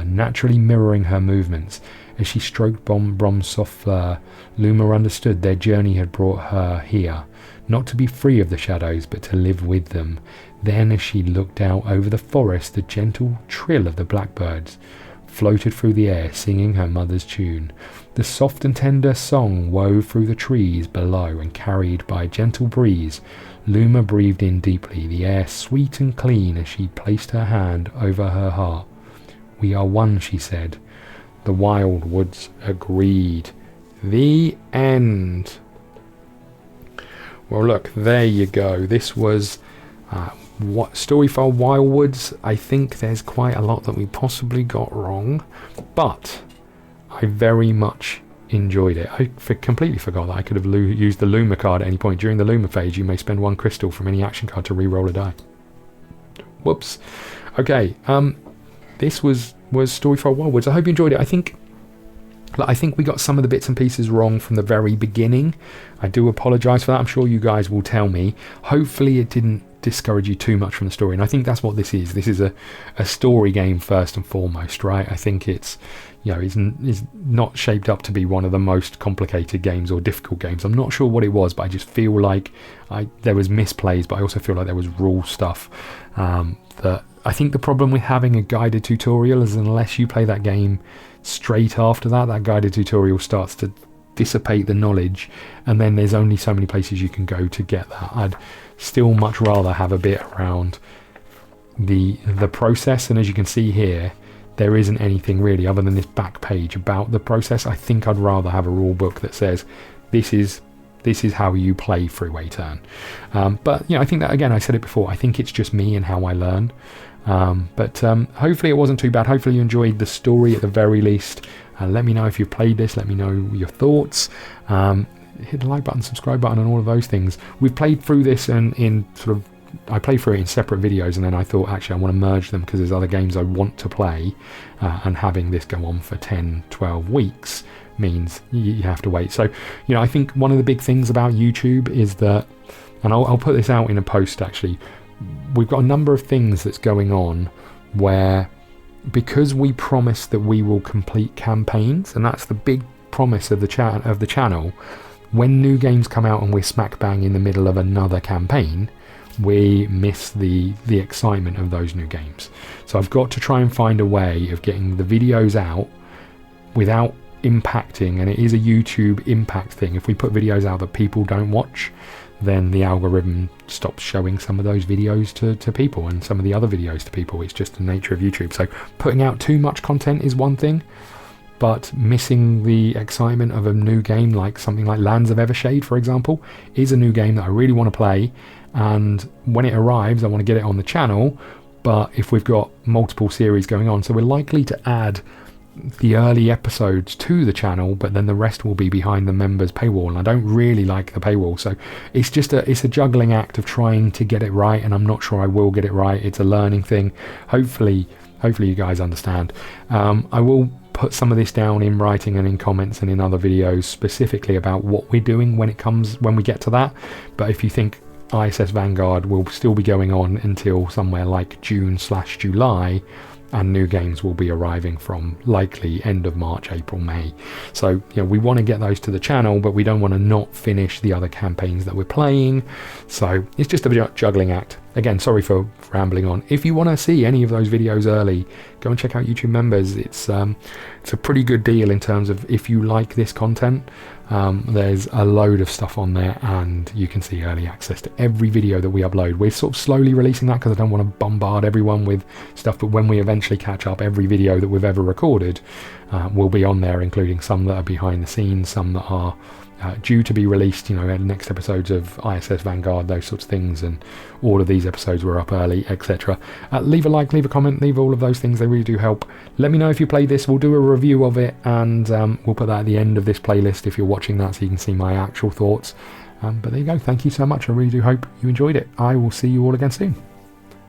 naturally mirroring her movements. As she stroked Brom's soft fur, Luma understood their journey had brought her here, not to be free of the shadows, but to live with them. Then, as she looked out over the forest, the gentle trill of the blackbirds floated through the air, singing her mother's tune. The soft and tender song wove through the trees below and carried by a gentle breeze. Luma breathed in deeply, the air sweet and clean, as she placed her hand over her heart. "We are one," she said. The Wildwoods agreed. The end. Well, look, there you go. This was Storyfold Wildwoods. I think there's quite a lot that we possibly got wrong, but I very much enjoyed it. I completely forgot that I could have used the Luma card at any point. During the Luma phase, you may spend 1 crystal from any action card to re-roll a die. Whoops. Okay, this was Storyfold Wildwoods. I hope you enjoyed it. I think we got some of the bits and pieces wrong from the very beginning. I do apologise for that. I'm sure you guys will tell me. Hopefully it didn't discourage you too much from the story, and I think that's what this is. This is a story game first and foremost, right? I think it's not shaped up to be one of the most complicated games or difficult games. I'm not sure what it was, but I just feel like there was misplays, but I also feel like there was rule stuff that I think the problem with having a guided tutorial is unless you play that game straight after that guided tutorial starts to dissipate the knowledge, and then there's only so many places you can go to get that. I'd still much rather have a bit around the process, and as you can see here, there isn't anything really other than this back page about the process. I think I'd rather have a rule book that says this is how you play through a turn. But I think that, again, I said it before, I think it's just me and how I learn. But hopefully it wasn't too bad. Hopefully you enjoyed the story at the very least. Let me know if you've played this. Let me know your thoughts. Hit the like button, subscribe button, and all of those things. We've played through this in sort of, I played through it in separate videos, and then I thought, actually, I want to merge them because there's other games I want to play, and having this go on for 10, 12 weeks means you have to wait. So, I think one of the big things about YouTube is that, and I'll put this out in a post actually, we've got a number of things that's going on where, because we promise that we will complete campaigns, and that's the big promise of the channel, when new games come out and we're smack bang in the middle of another campaign, we miss the excitement of those new games. So I've got to try and find a way of getting the videos out without impacting, and it is a YouTube impact thing. If we put videos out that people don't watch, then the algorithm stops showing some of those videos to people, and some of the other videos to people. It's just the nature of YouTube. So putting out too much content is one thing, but missing the excitement of a new game, like something like Lands of Evershade, for example, is a new game that I really want to play, and when it arrives I want to get it on the channel. But if we've got multiple series going on, so we're likely to add the early episodes to the channel, but then the rest will be behind the members paywall, and I don't really like the paywall. So it's just it's a juggling act of trying to get it right, and I'm not sure I will get it right. It's a learning thing. Hopefully you guys understand. I will put some of this down in writing and in comments and in other videos specifically about what we're doing when we get to that. But if you think ISS Vanguard will still be going on until somewhere like June/July, and new games will be arriving from likely end of March, April, May. So we want to get those to the channel, but we don't want to not finish the other campaigns that we're playing. So it's just a juggling act. Again, sorry for rambling on. If you want to see any of those videos early, go and check out YouTube Members. It's a pretty good deal in terms of if you like this content. There's a load of stuff on there, and you can see early access to every video that we upload. We're sort of slowly releasing that because I don't want to bombard everyone with stuff, but when we eventually catch up, every video that we've ever recorded will be on there, including some that are behind the scenes, some that are due to be released, next episodes of ISS Vanguard, those sorts of things, and all of these episodes were up early, etc. Leave a like, leave a comment, leave all of those things. They really do help. Let me know if you played this. We'll do a review of it, and we'll put that at the end of this playlist if you're watching that, so you can see my actual thoughts. But there you go. Thank you so much. I really do hope you enjoyed it. I will see you all again soon.